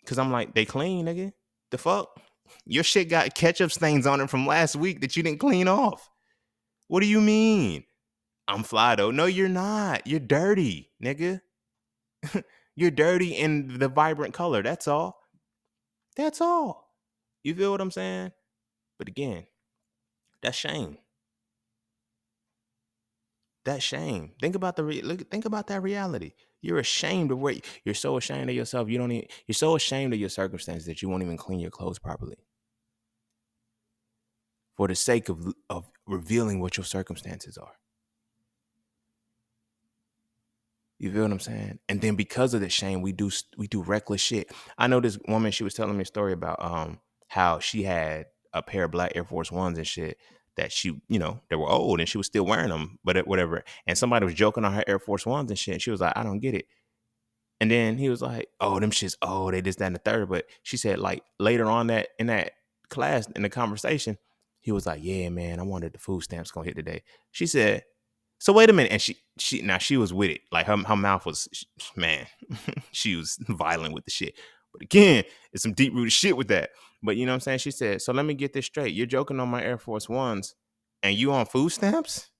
because I'm like, they clean, nigga. The fuck? Your shit got ketchup stains on it from last week that you didn't clean off. What do you mean? I'm fly though. No, you're not. You're dirty, nigga. You're dirty in the vibrant color. That's all. That's all. You feel what I'm saying? But again, that's shame. That's shame. Think about think about that reality. You're ashamed of where you're so ashamed of yourself. You're so ashamed of your circumstances that you won't even clean your clothes properly. For the sake of revealing what your circumstances are. You feel what I'm saying? And then because of the shame, we do reckless shit. I know this woman, she was telling me a story about how she had a pair of black Air Force Ones and shit that she, they were old and she was still wearing them, but whatever. And somebody was joking on her Air Force Ones and shit. And she was like, I don't get it. And then he was like, oh, them shits, oh, they this, that, and the third. But she said, like, later on in that class, in the conversation, he was like, yeah, man, I wondered the food stamps gonna hit today. She said, so wait a minute. And she was with it. Like her mouth was, man, she was violent with the shit. But again, it's some deep rooted shit with that. But you know what I'm saying? She said, so let me get this straight. You're joking on my Air Force Ones and you on food stamps?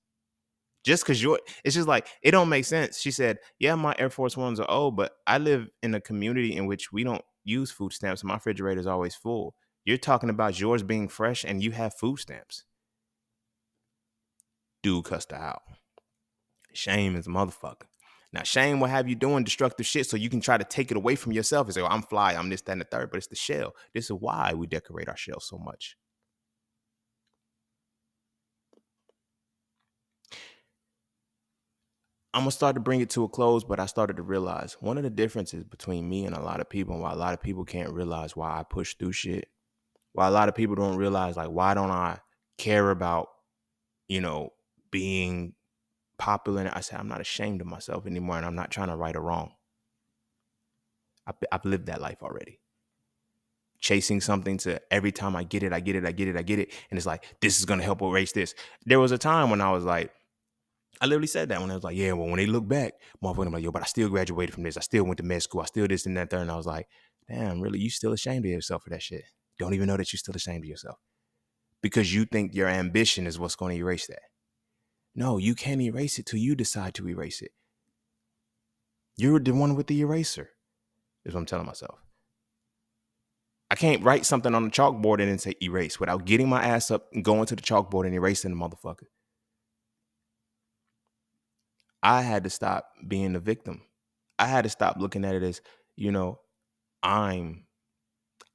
Just because it's just like, it don't make sense. She said, yeah, my Air Force Ones are old, but I live in a community in which we don't use food stamps. My refrigerator is always full. You're talking about yours being fresh and you have food stamps. Dude cussed her out. Shame is a motherfucker. Now, shame will have you doing destructive shit so you can try to take it away from yourself and say, oh, I'm fly, I'm this, that, and the third. But it's the shell. This is why we decorate our shell so much. I'm going to start to bring it to a close, but I started to realize one of the differences between me and a lot of people, and why a lot of people can't realize why I push through shit, why a lot of people don't realize, like, why don't I care about, being popular? And I said, I'm not ashamed of myself anymore, and I'm not trying to right or wrong. I've lived that life already. Chasing something to every time I get it. And it's like, this is going to help erase this. There was a time when I was like, I literally said that when I was like, yeah, well, when they look back, motherfucker, I'm like, yo, but I still graduated from this. I still went to med school. I still this and that third. And I was like, damn, really? You still ashamed of yourself for that shit? Don't even know that you're still ashamed of yourself because you think your ambition is what's going to erase that. No, you can't erase it till you decide to erase it. You're the one with the eraser, is what I'm telling myself. I can't write something on the chalkboard and then say erase without getting my ass up and going to the chalkboard and erasing the motherfucker. I had to stop being the victim. I had to stop looking at it as, you know, I'm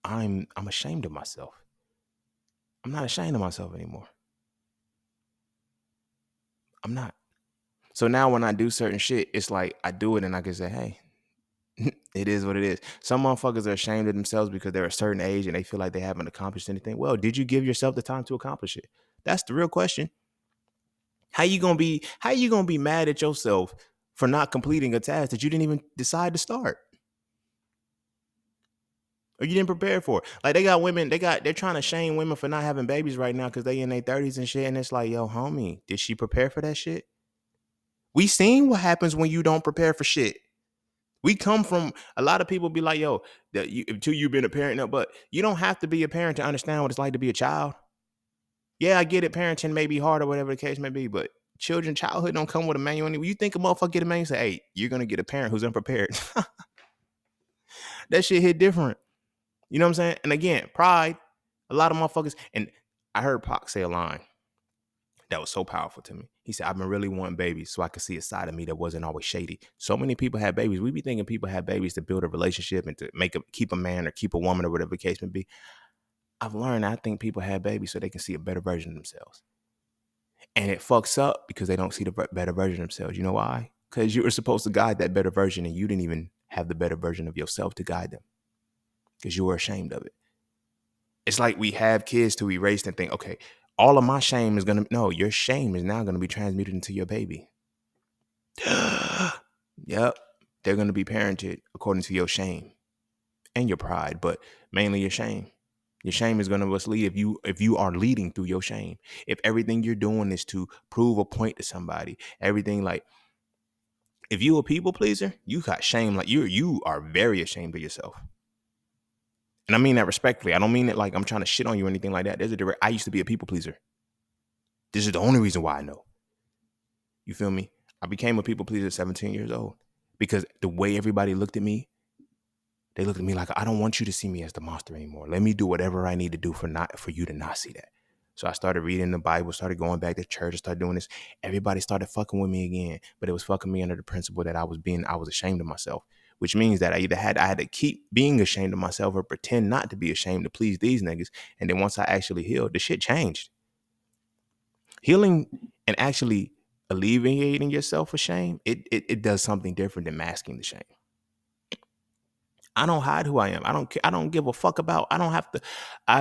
ashamed of myself. I'm not ashamed of myself anymore. I'm not. So now when I do certain shit, it's like I do it and I can say, hey, it is what it is. Some motherfuckers are ashamed of themselves because they're a certain age and they feel like they haven't accomplished anything. Well, did you give yourself the time to accomplish it? That's the real question. How you gonna be mad at yourself for not completing a task that you didn't even decide to start? Or you didn't prepare for it. Like they got women, they're trying to shame women for not having babies right now because they in their 30s and shit. And it's like, yo, homie, did she prepare for that shit? We seen what happens when you don't prepare for shit. We come from a lot of people be like, yo, that you until you've been a parent now, but you don't have to be a parent to understand what it's like to be a child. Yeah, I get it, parenting may be hard or whatever the case may be, but childhood don't come with a manual. You think a motherfucker get a manual, say, hey, you're gonna get a parent who's unprepared. That shit hit different. You know what I'm saying? And again, pride, a lot of motherfuckers, and I heard Pac say a line that was so powerful to me. He said, I've been really wanting babies so I could see a side of me that wasn't always shady. So many people have babies. We be thinking people have babies to build a relationship and to keep a man or keep a woman or whatever the case may be. I've learned I think people have babies so they can see a better version of themselves. And it fucks up because they don't see the better version of themselves. You know why? Because you were supposed to guide that better version and you didn't even have the better version of yourself to guide them because you were ashamed of it. It's like we have kids to erase and think, okay, all of my shame is going to, no, your shame is now going to be transmuted into your baby. Yep. They're going to be parented according to your shame and your pride, but mainly your shame. Your shame is going to mislead if you are leading through your shame. If everything you're doing is to prove a point to somebody, everything like, if you a people pleaser, you got shame. Like you are very ashamed of yourself. And I mean that respectfully. I don't mean it like I'm trying to shit on you or anything like that. I used to be a people pleaser. This is the only reason why I know. You feel me? I became a people pleaser at 17 years old because the way everybody looked at me, they looked at me like, I don't want you to see me as the monster anymore. Let me do whatever I need to do for you to not see that. So I started reading the Bible, started going back to church, and started doing this. Everybody started fucking with me again, but it was fucking me under the principle that I was ashamed of myself, which means that I had to keep being ashamed of myself or pretend not to be ashamed to please these niggas. And then once I actually healed, the shit changed. Healing and actually alleviating yourself of shame, it does something different than masking the shame. I don't hide who I am. I don't give a fuck about. I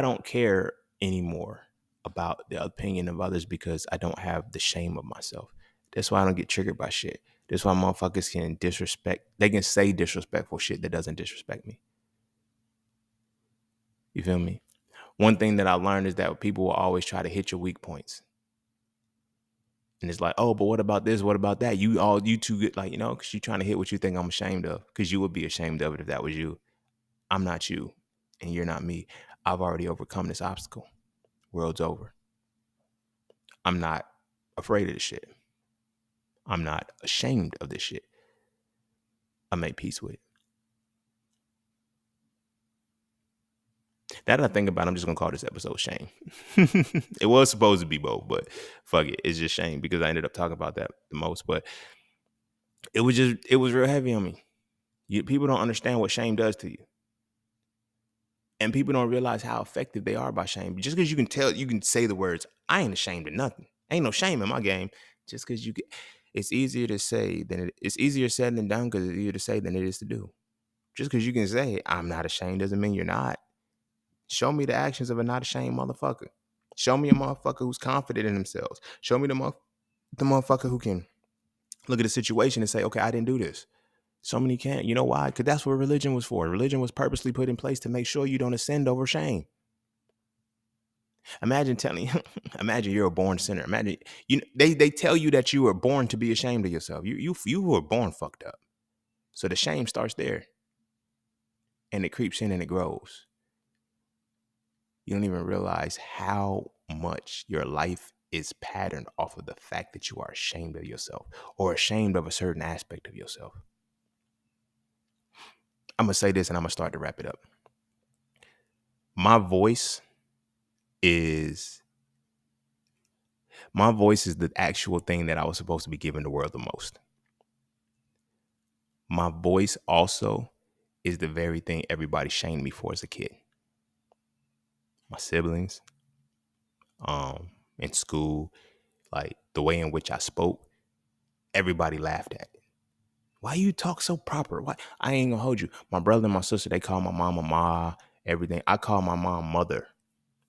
don't care anymore about the opinion of others because I don't have the shame of myself. That's why I don't get triggered by shit. That's why motherfuckers can disrespect. They can say disrespectful shit that doesn't disrespect me. You feel me? One thing that I learned is that people will always try to hit your weak points. And it's like, oh, but what about this? What about that? You too good, like, because you're trying to hit what you think I'm ashamed of. Because you would be ashamed of it if that was you. I'm not you, and you're not me. I've already overcome this obstacle. World's over. I'm not afraid of this shit. I'm not ashamed of this shit. I made peace with it. Now that I think about it, I'm just gonna call this episode shame. It was supposed to be both, but fuck it. It's just shame because I ended up talking about that the most. But it was real heavy on me. People don't understand what shame does to you. And people don't realize how effective they are by shame. Just because you can say the words, I ain't ashamed of nothing. Ain't no shame in my game. Just because it's easier to say it's easier said than done because it's easier to say than it is to do. Just because you can say, I'm not ashamed doesn't mean you're not. Show me the actions of a not ashamed motherfucker. Show me a motherfucker who's confident in themselves. Show me the motherfucker who can look at a situation and say, okay, I didn't do this. So many can't. You know why? Because that's what religion was for. Religion was purposely put in place to make sure you don't ascend over shame. Imagine you're a born sinner. Imagine they tell you that you were born to be ashamed of yourself. You were born fucked up. So the shame starts there. And it creeps in and it grows. You don't even realize how much your life is patterned off of the fact that you are ashamed of yourself or ashamed of a certain aspect of yourself. I'm going to say this and I'm going to start to wrap it up. My voice is my voice is the actual thing that I was supposed to be giving the world the most. My voice also is the very thing everybody shamed me for as a kid. My siblings, in school, like the way in which I spoke, everybody laughed at it. Why you talk so proper? Why? I ain't gonna hold you. My brother and my sister, they call my mama ma, everything. I call my mom mother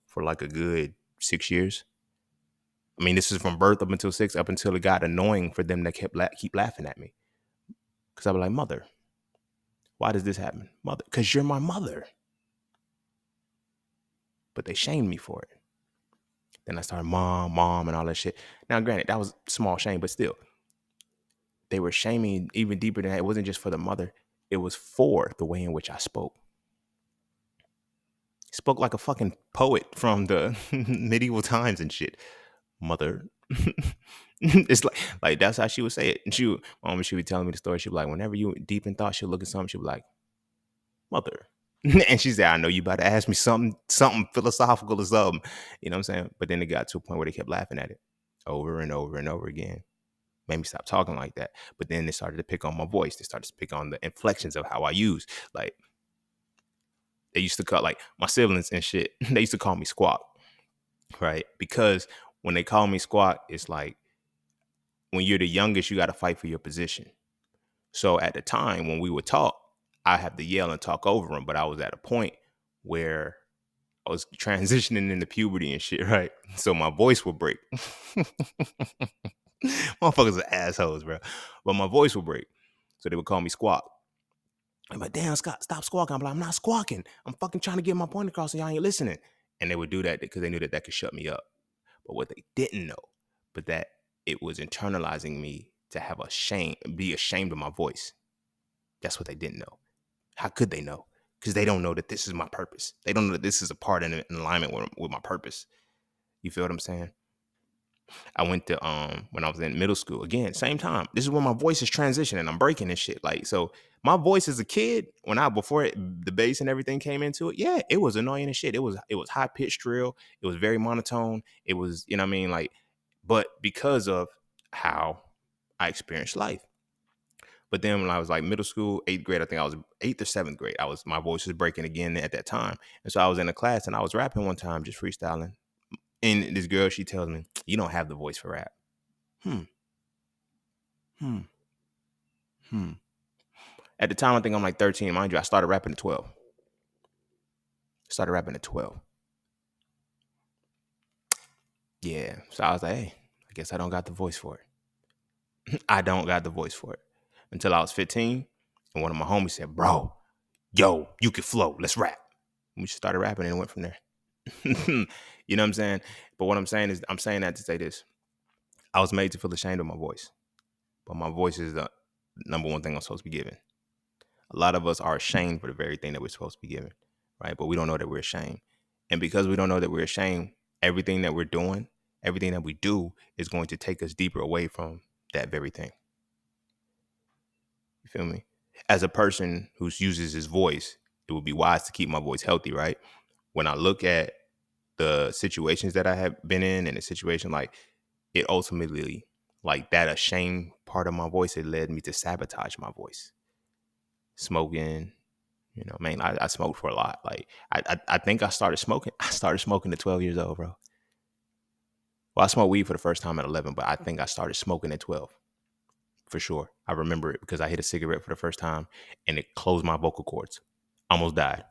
for like a good 6 years. I mean, this is from birth up until 6, up until it got annoying for them to keep laughing at me. Because I was like, mother, why does this happen? Mother, because you're my mother. But they shamed me for it. Then I started mom, and all that shit. Now, granted, that was small shame, but still, they were shaming even deeper than that. It wasn't just for the mother. It was for the way in which I spoke. Spoke like a fucking poet from the medieval times and shit. Mother. It's like that's how she would say it. And she would telling me the story. She'd be like, whenever you deep in thought, she'll look at something, she'd be like, mother. And she said, I know you about to ask me something philosophical or something. You know what I'm saying? But then it got to a point where they kept laughing at it over and over and over again. Made me stop talking like that. But then they started to pick on my voice. They started to pick on the inflections of how I use. Like they used to call like my siblings and shit. They used to call me Squawk, right? Because when they call me Squawk, it's like when you're the youngest, you got to fight for your position. So at the time when we would talk, I have to yell and talk over them. But I was at a point where I was transitioning into puberty and shit, right? So my voice would break. Motherfuckers are assholes, bro. But my voice would break. So they would call me Squawk. I'm like, damn, Scott, stop squawking. I'm like, I'm not squawking. I'm fucking trying to get my point across and y'all ain't listening. And they would do that because they knew that that could shut me up. But what they didn't know, but that it was internalizing me to have be ashamed of my voice. That's what they didn't know. How could they know? Because they don't know that this is my purpose. They don't know that this is a part in alignment with my purpose. You feel what I'm saying? I went to when I was in middle school. Again, same time. This is when my voice is transitioning. I'm breaking and shit. Like, so my voice as a kid, the bass and everything came into it, yeah, it was annoying as shit. It was high pitched drill. It was very monotone. It was, you know what I mean? Like, but because of how I experienced life. But then when I was like middle school, 8th grade, I think I was 8th or 7th grade, my voice was breaking again at that time. And so I was in a class and I was rapping one time, just freestyling. And this girl, she tells me, you don't have the voice for rap. Hmm. Hmm. Hmm. At the time, I think I'm like 13. Mind you, I started rapping at 12. Yeah. So I was like, hey, I guess I don't got the voice for it. I don't got the voice for it. Until I was 15. And one of my homies said, bro, yo, you can flow. Let's rap. And we just started rapping and it went from there. You know what I'm saying? But what I'm saying is, I'm saying that to say this. I was made to feel ashamed of my voice. But my voice is the number one thing I'm supposed to be giving. A lot of us are ashamed for the very thing that we're supposed to be giving, right? But we don't know that we're ashamed. And because we don't know that we're ashamed, everything that we're doing, everything that we do is going to take us deeper away from that very thing. You feel me? As a person who uses his voice, it would be wise to keep my voice healthy, right? When I look at the situations that I have been in and the situation, like it ultimately, like that ashamed part of my voice, it led me to sabotage my voice. Smoking, you know, man, I smoked for a lot. Like I think I started smoking. I started smoking at 12 years old, bro. Well, I smoked weed for the first time at 11, but I think I started smoking at 12 for sure. I remember it because I hit a cigarette for the first time and it closed my vocal cords. Almost died.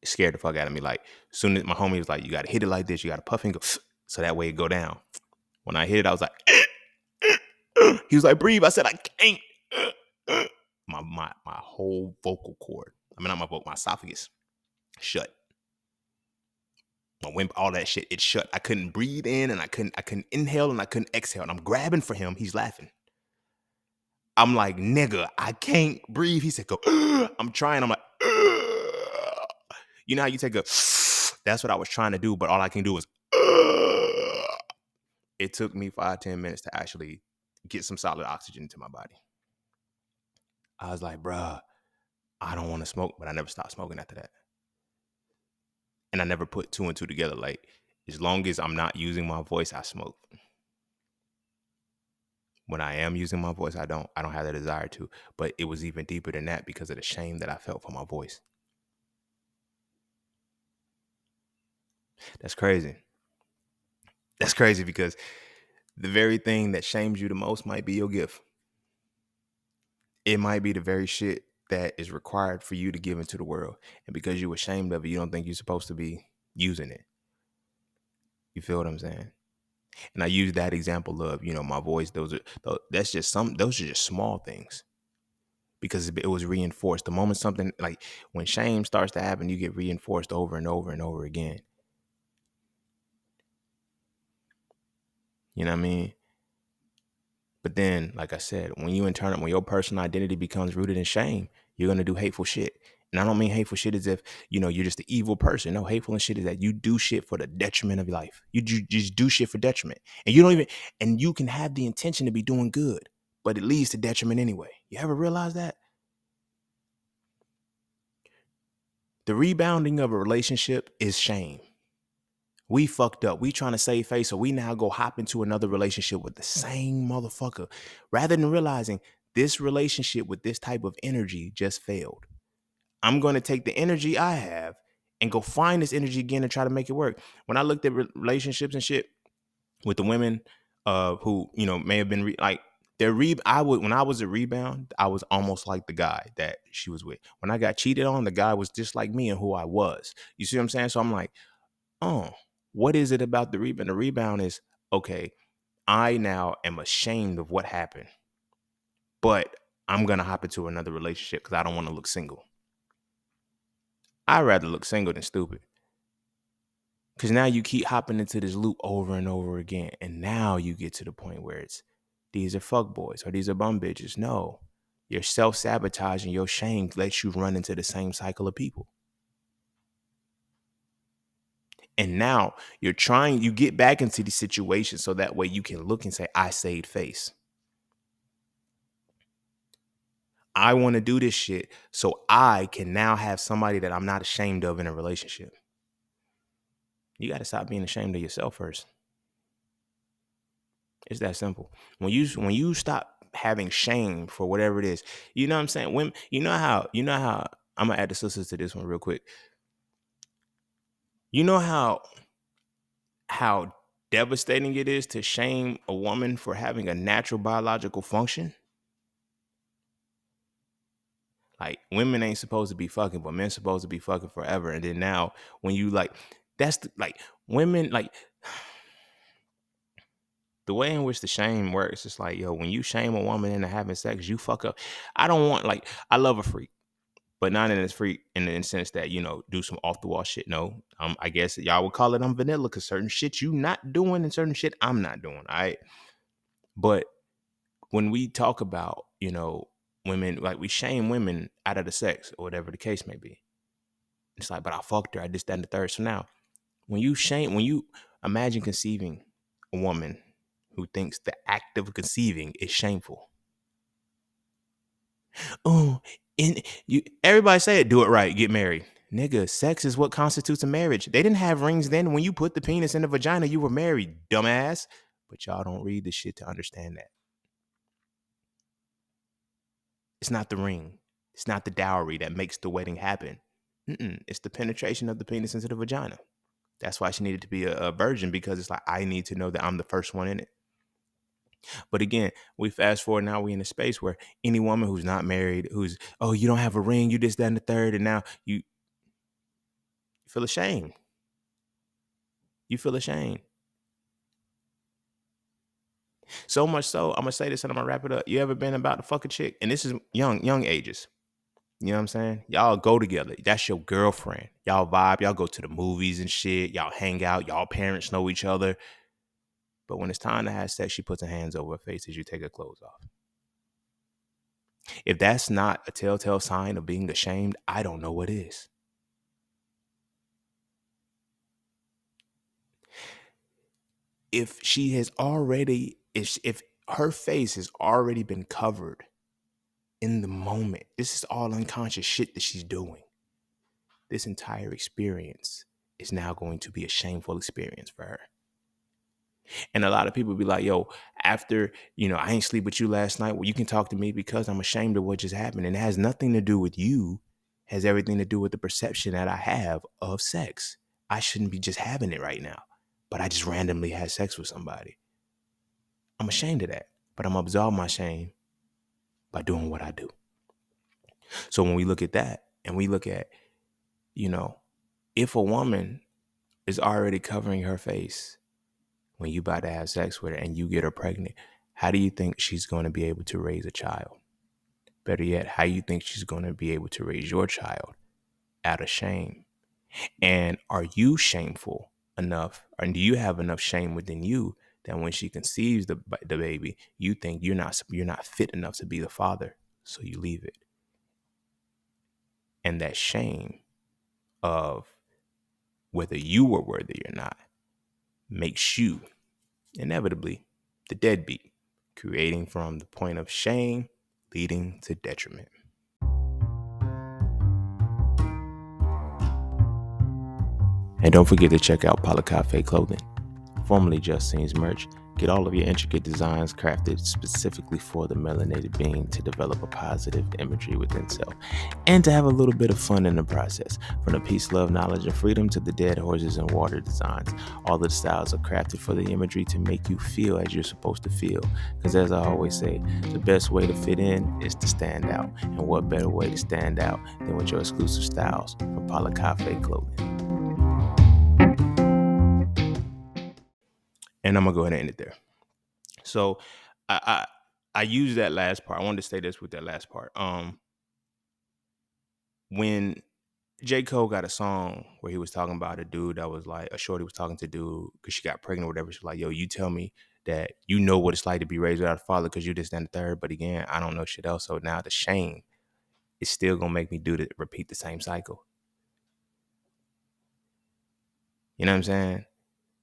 It scared the fuck out of me. Like, soon as my homie was like, you got to hit it like this. You got to puff and go so that way it go down. When I hit it, I was like, he was like, breathe. I said, I can't. My whole vocal cord. I mean, not my vocal, my esophagus shut. My wimp, all that shit, it shut. I couldn't breathe in and I couldn't inhale and I couldn't exhale. And I'm grabbing for him. He's laughing. I'm like, nigga, I can't breathe. He said, go. I'm trying. I'm like, you know how you take a, that's what I was trying to do, but all I can do is, it took me 5-10 minutes to actually get some solid oxygen into my body. I was like, bruh, I don't want to smoke, but I never stopped smoking after that. And I never put two and two together. Like, as long as I'm not using my voice, I smoke. When I am using my voice, I don't have the desire to. But it was even deeper than that because of the shame that I felt for my voice. That's crazy. That's crazy because the very thing that shames you the most might be your gift. It might be the very shit that is required for you to give into the world. And because you're ashamed of it, you don't think you're supposed to be using it. You feel what I'm saying? And I use that example of, my voice. Those are just small things because it was reinforced. The moment something like when shame starts to happen, you get reinforced over and over and over again. You know what I mean? But then, like I said, when your personal identity becomes rooted in shame, you're gonna do hateful shit. And I don't mean hateful shit as if you're just an evil person. No, hateful and shit is that you do shit for the detriment of your life. You just do shit for detriment, and you can have the intention to be doing good, but it leads to detriment anyway. You ever realize that? The rebounding of a relationship is shame. We fucked up. We trying to save face, so we now go hop into another relationship with the same motherfucker, rather than realizing this relationship with this type of energy just failed. I'm going to take the energy I have and go find this energy again and try to make it work. When I looked at relationships and shit with the women, who may have been like when I was a rebound, I was almost like the guy that she was with. When I got cheated on, the guy was just like me and who I was. You see what I'm saying? So I'm like, oh, what is it about the rebound? The rebound is, okay, I now am ashamed of what happened, but I'm going to hop into another relationship because I don't want to look single. I'd rather look single than stupid. Because now you keep hopping into this loop over and over again. And now you get to the point where it's, these are fuck boys or these are bum bitches. No, your self-sabotage and your shame lets you run into the same cycle of people. And now you get back into the situation so that way you can look and say, I saved face. I want to do this shit so I can now have somebody that I'm not ashamed of in a relationship. You got to stop being ashamed of yourself first. It's that simple. When you stop having shame for whatever it is, you know what I'm saying? When you know how I'm gonna add the sisters to this one real quick. You know how devastating it is to shame a woman for having a natural biological function? Like, women ain't supposed to be fucking, but men supposed to be fucking forever. And then now when you women, like, the way in which the shame works, it's like, yo, when you shame a woman into having sex, you fuck up. I love a freak, but not in this freak in the sense that, do some off the wall shit. No, I guess y'all would call it vanilla because certain shit you not doing and certain shit I'm not doing. All right. But when we talk about, women, like, we shame women out of the sex or whatever the case may be. It's like, but I fucked her. I just that and the third. So now when you imagine conceiving a woman who thinks the act of conceiving is shameful. Oh, and everybody say it, do it right, get married. Nigga, sex is what constitutes a marriage. They didn't have rings then. When you put the penis in the vagina, you were married, dumbass. But y'all don't read this shit to understand that. It's not the ring. It's not the dowry that makes the wedding happen. It's the penetration of the penis into the vagina. That's why she needed to be a virgin, because it's like, I need to know that I'm the first one in it. But again, we fast forward, now we in a space where any woman who's not married, who's, oh, you don't have a ring, you this, that, and the third, and now you feel ashamed. You feel ashamed. So much so, I'm gonna say this and I'm gonna wrap it up. You ever been about to fuck a chick? And this is young ages. You know what I'm saying? Y'all go together. That's your girlfriend. Y'all vibe. Y'all go to the movies and shit. Y'all hang out. Y'all parents know each other. But when it's time to have sex, she puts her hands over her face as you take her clothes off. If that's not a telltale sign of being ashamed, I don't know what is. If her face has already been covered in the moment, this is all unconscious shit that she's doing. This entire experience is now going to be a shameful experience for her. And a lot of people be like, yo, after, I ain't sleep with you last night. Well, you can talk to me because I'm ashamed of what just happened. And it has nothing to do with you. It has everything to do with the perception that I have of sex. I shouldn't be just having it right now, but I just randomly had sex with somebody. I'm ashamed of that, but I'm gonna absolve my shame by doing what I do. So when we look at that and we look at, if a woman is already covering her face when you about to have sex with her and you get her pregnant, how do you think she's going to be able to raise a child? Better yet, how do you think she's going to be able to raise your child out of shame? And are you shameful enough, and do you have enough shame within you that when she conceives the baby, you think you're not fit enough to be the father, so you leave it? And that shame of whether you were worthy or not makes you inevitably the deadbeat, creating from the point of shame leading to detriment. And don't forget to check out Polycafe Clothing, formerly Just Scenes merch. Get all of your intricate designs crafted specifically for the melanated being to develop a positive imagery within self and to have a little bit of fun in the process. From the peace, love, knowledge, and freedom to the dead horses and water designs, all the styles are crafted for the imagery to make you feel as you're supposed to feel. Because as I always say, the best way to fit in is to stand out. And what better way to stand out than with your exclusive styles from Polycafe Clothing. And I'm gonna go ahead and end it there. So I use that last part. I wanted to say this with that last part. When J. Cole got a song where he was talking about a dude that was like, a shorty was talking to dude because she got pregnant or whatever. She's like, yo, you tell me that you know what it's like to be raised without a father because you this, that, and the third. But again, I don't know shit else. So now the shame is still gonna make me repeat the same cycle. You know what I'm saying?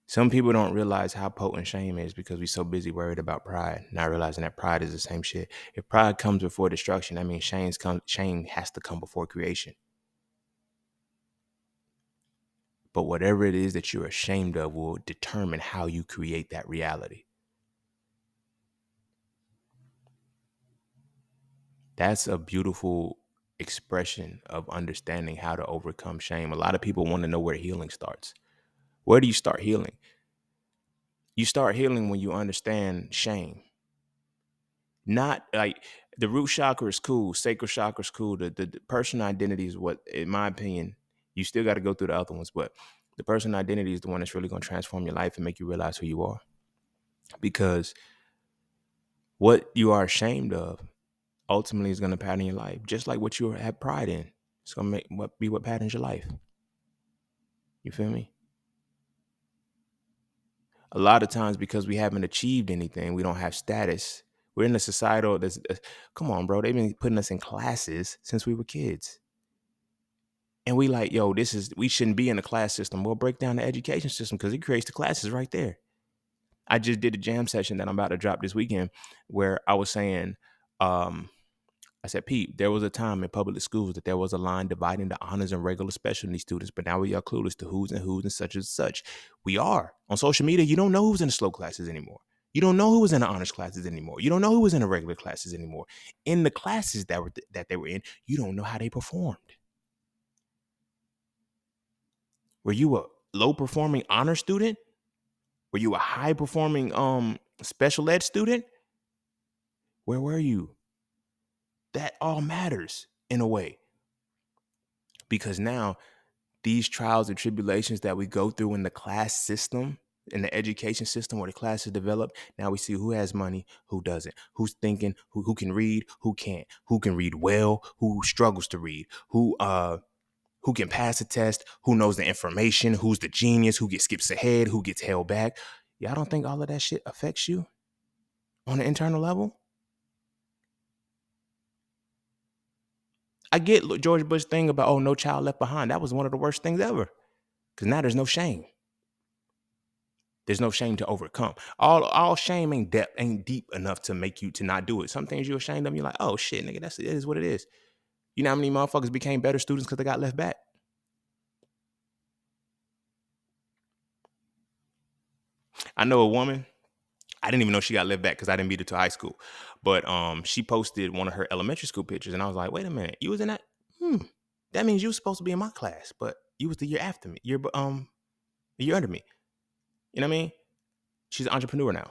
Some people don't realize how potent shame is because we're so busy worried about pride, not realizing that pride is the same shit. If pride comes before destruction, that means shame has to come before creation. But whatever it is that you're ashamed of will determine how you create that reality. That's a beautiful expression of understanding how to overcome shame. A lot of people want to know where healing starts. Where do you start healing? You start healing when you understand shame. Not like the root chakra is cool, sacral chakra is cool. The personal identity is what, in my opinion, you still got to go through the other ones, but the personal identity is the one that's really going to transform your life and make you realize who you are. Because what you are ashamed of ultimately is going to pattern your life, just like what you have pride in. It's going to be what patterns your life. You feel me? A lot of times because we haven't achieved anything, we don't have status. We're in a societal, come on, bro. They've been putting us in classes since we were kids. And we like, yo, we shouldn't be in the class system. We'll break down the education system because it creates the classes right there. I just did a jam session that I'm about to drop this weekend where I was saying, I said, Pete, there was a time in public schools that there was a line dividing the honors and regular special needs students, but now we are clueless to who's and such and such. We are. On social media, you don't know who's in the slow classes anymore. You don't know who was in the honors classes anymore. You don't know who was in the regular classes anymore. In the classes that they were in, you don't know how they performed. Were you a low performing honor student? Were you a high performing special ed student? Where were you? That all matters in a way. Because now these trials and tribulations that we go through in the class system, in the education system where the classes develop, now we see who has money, who doesn't, who's thinking, who can read, who can't, who can read well, who struggles to read, who can pass a test, who knows the information, who's the genius, who gets skips ahead, who gets held back. Y'all don't think all of that shit affects you on an internal level? I get George Bush's thing about, oh, no child left behind. That was one of the worst things ever. Because now there's no shame. There's no shame to overcome. All shame ain't deep enough to make you to not do it. Some things you're ashamed of, you're like, oh shit, nigga, it is what it is. You know how many motherfuckers became better students because they got left back? I know a woman. I didn't even know she got left back because I didn't meet her till high school. But she posted one of her elementary school pictures, and I was like, wait a minute, you was in that? That means you were supposed to be in my class, but you was the year after me. You're a year under me. You know what I mean? She's an entrepreneur now.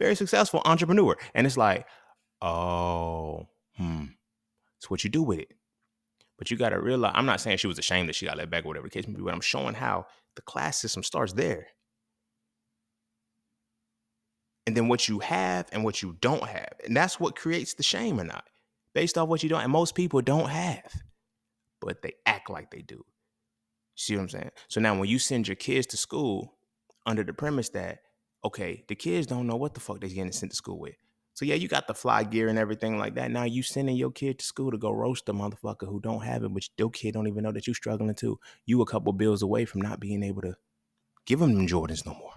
Very successful entrepreneur. And it's like, oh, it's what you do with it. But you got to realize, I'm not saying she was ashamed that she got let back or whatever the case may be, but I'm showing how the class system starts there. And then what you have and what you don't have. And that's what creates the shame or not, based off what you don't. And most people don't have, but they act like they do. See what I'm saying? So now when you send your kids to school under the premise that, okay, the kids don't know what the fuck they're getting sent to school with. So yeah, you got the fly gear and everything like that. Now you sending your kid to school to go roast a motherfucker who don't have it, but your kid don't even know that you struggling too. You a couple bills away from not being able to give them Jordans no more.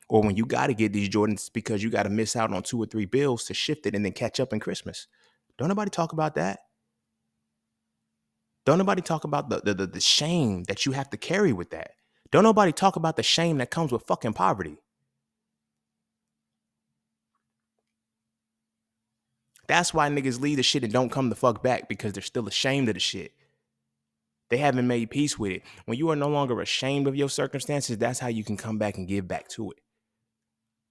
Or when you got to get these Jordans because you got to miss out on 2 or 3 bills to shift it and then catch up in Christmas. Don't nobody talk about that. Don't nobody talk about the shame that you have to carry with that. Don't nobody talk about the shame that comes with fucking poverty. That's why niggas leave the shit and don't come the fuck back, because they're still ashamed of the shit. They haven't made peace with it. When you are no longer ashamed of your circumstances, that's how you can come back and give back to it.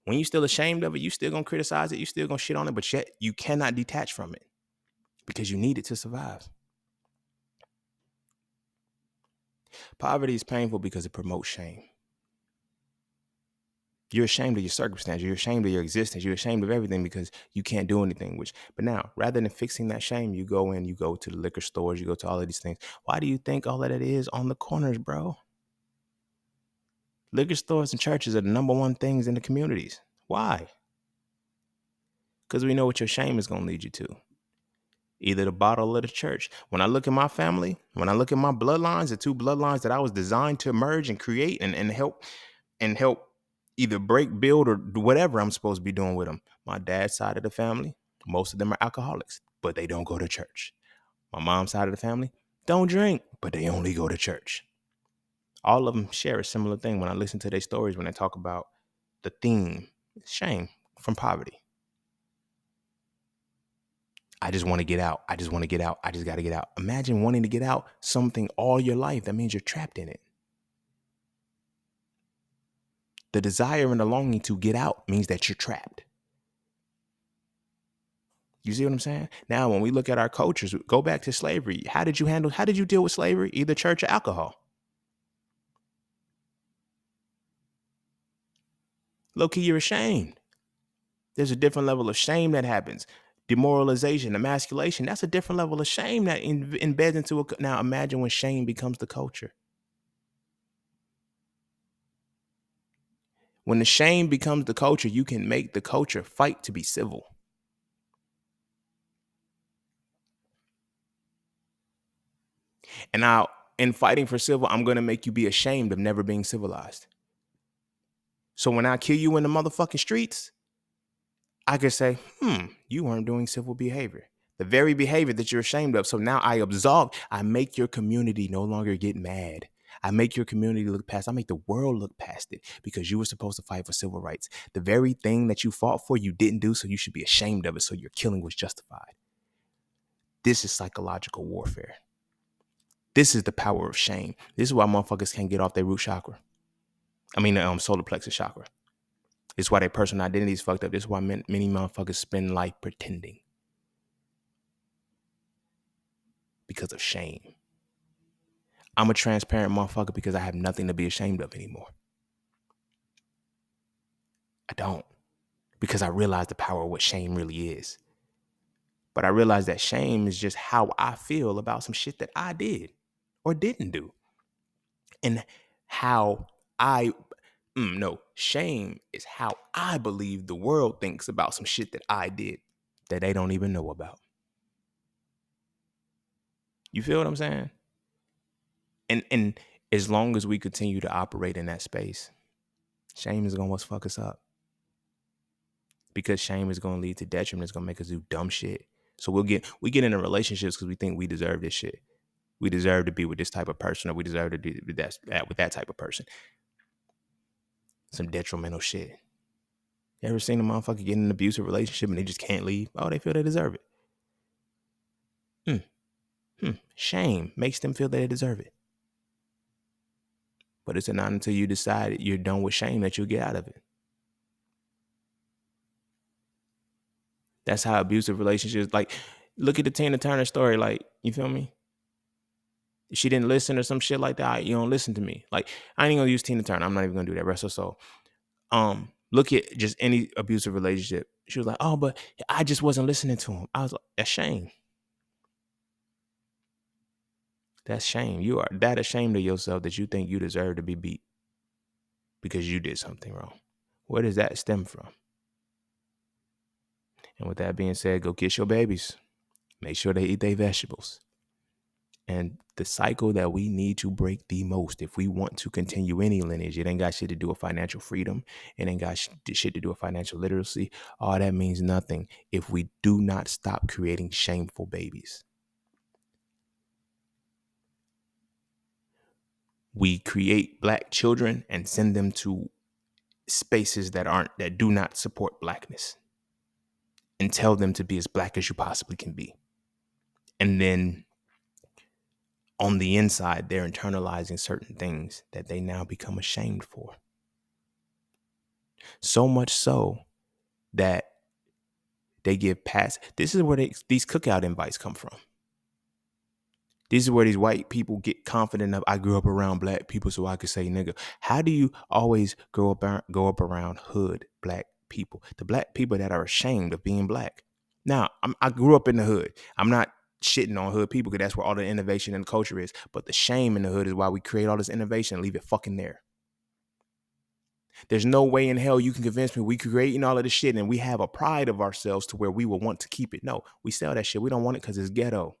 When you're still ashamed of it, you still gonna criticize it, you still gonna shit on it, but yet you cannot detach from it because you need it to survive. Poverty is painful because it promotes shame. You're ashamed of your circumstance. You're ashamed of your existence. You're ashamed of everything because you can't do anything. But now, rather than fixing that shame, you go to the liquor stores, you go to all of these things. Why do you think all of that is on the corners, bro? Liquor stores and churches are the number one things in the communities. Why? Because we know what your shame is going to lead you to. Either the bottle or the church. When I look at my family, when I look at my bloodlines, the 2 bloodlines that I was designed to merge and create and help either break, build, or whatever I'm supposed to be doing with them. My dad's side of the family, most of them are alcoholics, but they don't go to church. My mom's side of the family don't drink, but they only go to church. All of them share a similar thing when I listen to their stories, when they talk about the theme, shame from poverty. I just want to get out. I just want to get out. I just got to get out. Imagine wanting to get out something all your life. That means you're trapped in it. The desire and the longing to get out means that you're trapped. You see what I'm saying? Now, when we look at our cultures, go back to slavery. How did you deal with slavery? Either church or alcohol. Low-key, you're ashamed. There's a different level of shame that happens. Demoralization, emasculation, that's a different level of shame that embeds into it. Now, imagine when shame becomes the culture. When the shame becomes the culture, you can make the culture fight to be civil. And now, in fighting for civil, I'm going to make you be ashamed of never being civilized. So when I kill you in the motherfucking streets, I could say, you weren't doing civil behavior. The very behavior that you're ashamed of. So now I make your community no longer get mad. I make your community look past. I make the world look past it because you were supposed to fight for civil rights. The very thing that you fought for, you didn't do, so you should be ashamed of it. So your killing was justified. This is psychological warfare. This is the power of shame. This is why motherfuckers can't get off their root chakra. Solar plexus chakra. It's why their personal identity is fucked up. This is why many motherfuckers spend life pretending. Because of shame. I'm a transparent motherfucker because I have nothing to be ashamed of anymore. I don't. Because I realize the power of what shame really is. But I realize that shame is just how I feel about some shit that I did or didn't do. And shame is how I believe the world thinks about some shit that I did that they don't even know about. You feel what I'm saying? And as long as we continue to operate in that space, shame is going to fuck us up. Because shame is going to lead to detriment. It's going to make us do dumb shit. So we get into relationships because we think we deserve this shit. We deserve to be with this type of person, or we deserve to be with that type of person. Some detrimental shit. You ever seen a motherfucker get in an abusive relationship and they just can't leave? Oh, they feel they deserve it. Shame makes them feel that they deserve it. But it's not until you decide you're done with shame that you'll get out of it. That's how abusive relationships, like, look at the Tina Turner story. Like, you feel me? She didn't listen or some shit like that. You don't listen to me. Like, I ain't gonna use Tina Turner. I'm not even gonna do that. Rest her soul. Look at just any abusive relationship. She was like, oh, but I just wasn't listening to him. I was like, that's shame. That's shame. You are that ashamed of yourself that you think you deserve to be beat because you did something wrong. Where does that stem from? And with that being said, go kiss your babies. Make sure they eat their vegetables. And the cycle that we need to break the most, if we want to continue any lineage, it ain't got shit to do with financial freedom. It ain't got shit to do with financial literacy. All that means nothing if we do not stop creating shameful babies. We create black children and send them to spaces that do not support blackness and tell them to be as black as you possibly can be. And then on the inside, they're internalizing certain things that they now become ashamed for. So much so that they give pass. This is where these cookout invites come from. This is where these white people get confident of, I grew up around black people so I could say nigga. How do you always grow up around hood black people? The black people that are ashamed of being black. Now, I grew up in the hood. I'm not shitting on hood people because that's where all the innovation and culture is. But the shame in the hood is why we create all this innovation and leave it fucking there. There's no way in hell you can convince me we creating all of this shit and we have a pride of ourselves to where we will want to keep it. No, we sell that shit. We don't want it because it's ghetto.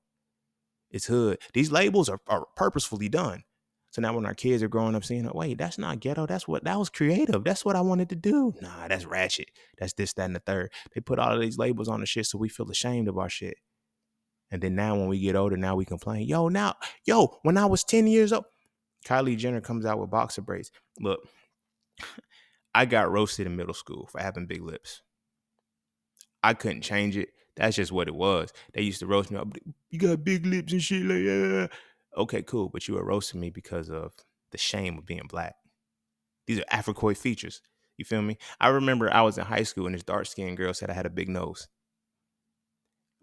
It's hood. These labels are purposefully done. So now when our kids are growing up seeing, wait, that's not ghetto. That was creative. That's what I wanted to do. Nah, that's ratchet. That's this, that, and the third. They put all of these labels on the shit so we feel ashamed of our shit. And then now when we get older, now we complain. When I was 10 years old, Kylie Jenner comes out with boxer braids. Look, I got roasted in middle school for having big lips. I couldn't change it. That's just what it was. They used to roast me up. You got big lips and shit like that. Okay, cool. But you were roasting me because of the shame of being black. These are Africoid features. You feel me? I remember I was in high school and this dark-skinned girl said I had a big nose.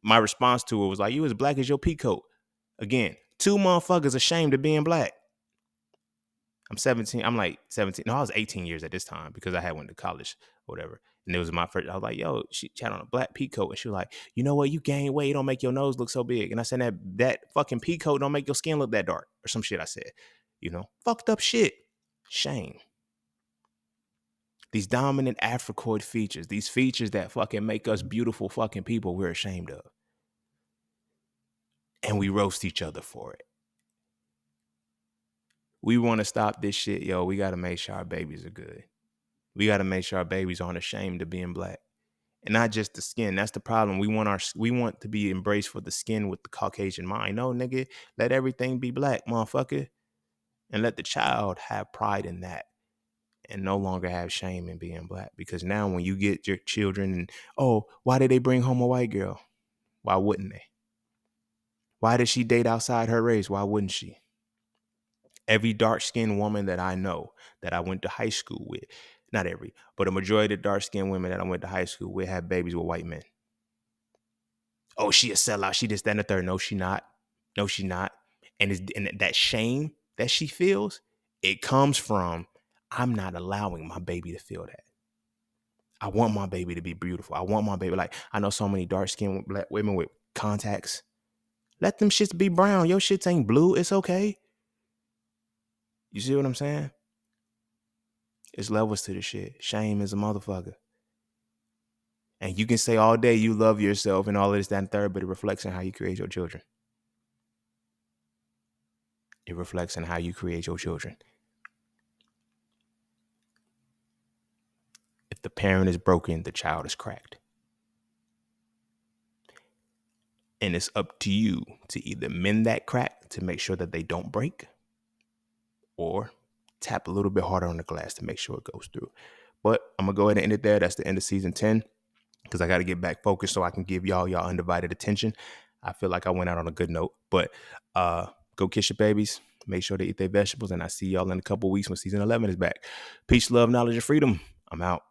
My response to her was like, you as black as your peacoat. Again, two motherfuckers ashamed of being black. I'm 17. I'm like 17. No, I was 18 years at this time because I had went to college or whatever. And it was my first. I was like, yo, she had on a black peacoat. And she was like, you know what? You gain weight. Don't make your nose look so big. And I said, that fucking peacoat don't make your skin look that dark or some shit I said. Fucked up shit. Shame. These dominant Africoid features, these features that fucking make us beautiful fucking people we're ashamed of. And we roast each other for it. We want to stop this shit, yo. We got to make sure our babies are good. We got to make sure our babies aren't ashamed of being black. And not just the skin. That's the problem. We want to be embraced for the skin with the Caucasian mind. No, nigga, let everything be black, motherfucker. And let the child have pride in that and no longer have shame in being black. Because now when you get your children and, oh, why did they bring home a white girl? Why wouldn't they? Why did she date outside her race? Why wouldn't she? Every dark-skinned woman that I know that I went to high school with, not every, but a majority of dark-skinned women that I went to high school with had babies with white men. Oh, she a sellout. She this, that, and the third. No, she not. No, she not. And that shame that she feels, it comes from, I'm not allowing my baby to feel that. I want my baby to be beautiful. I want my baby, like, I know so many dark-skinned black women with contacts. Let them shits be brown. Your shits ain't blue. It's okay. You see what I'm saying? It's levels to the shit. Shame is a motherfucker. And you can say all day you love yourself and all of this, that, and third, but it reflects on how you create your children. It reflects on how you create your children. If the parent is broken, the child is cracked. And it's up to you to either mend that crack to make sure that they don't break or tap a little bit harder on the glass to make sure it goes through. But I'm going to go ahead and end it there. That's the end of season 10 because I got to get back focused so I can give y'all undivided attention. I feel like I went out on a good note, but go kiss your babies. Make sure to eat their vegetables, and I see y'all in a couple weeks when season 11 is back. Peace, love, knowledge, and freedom. I'm out.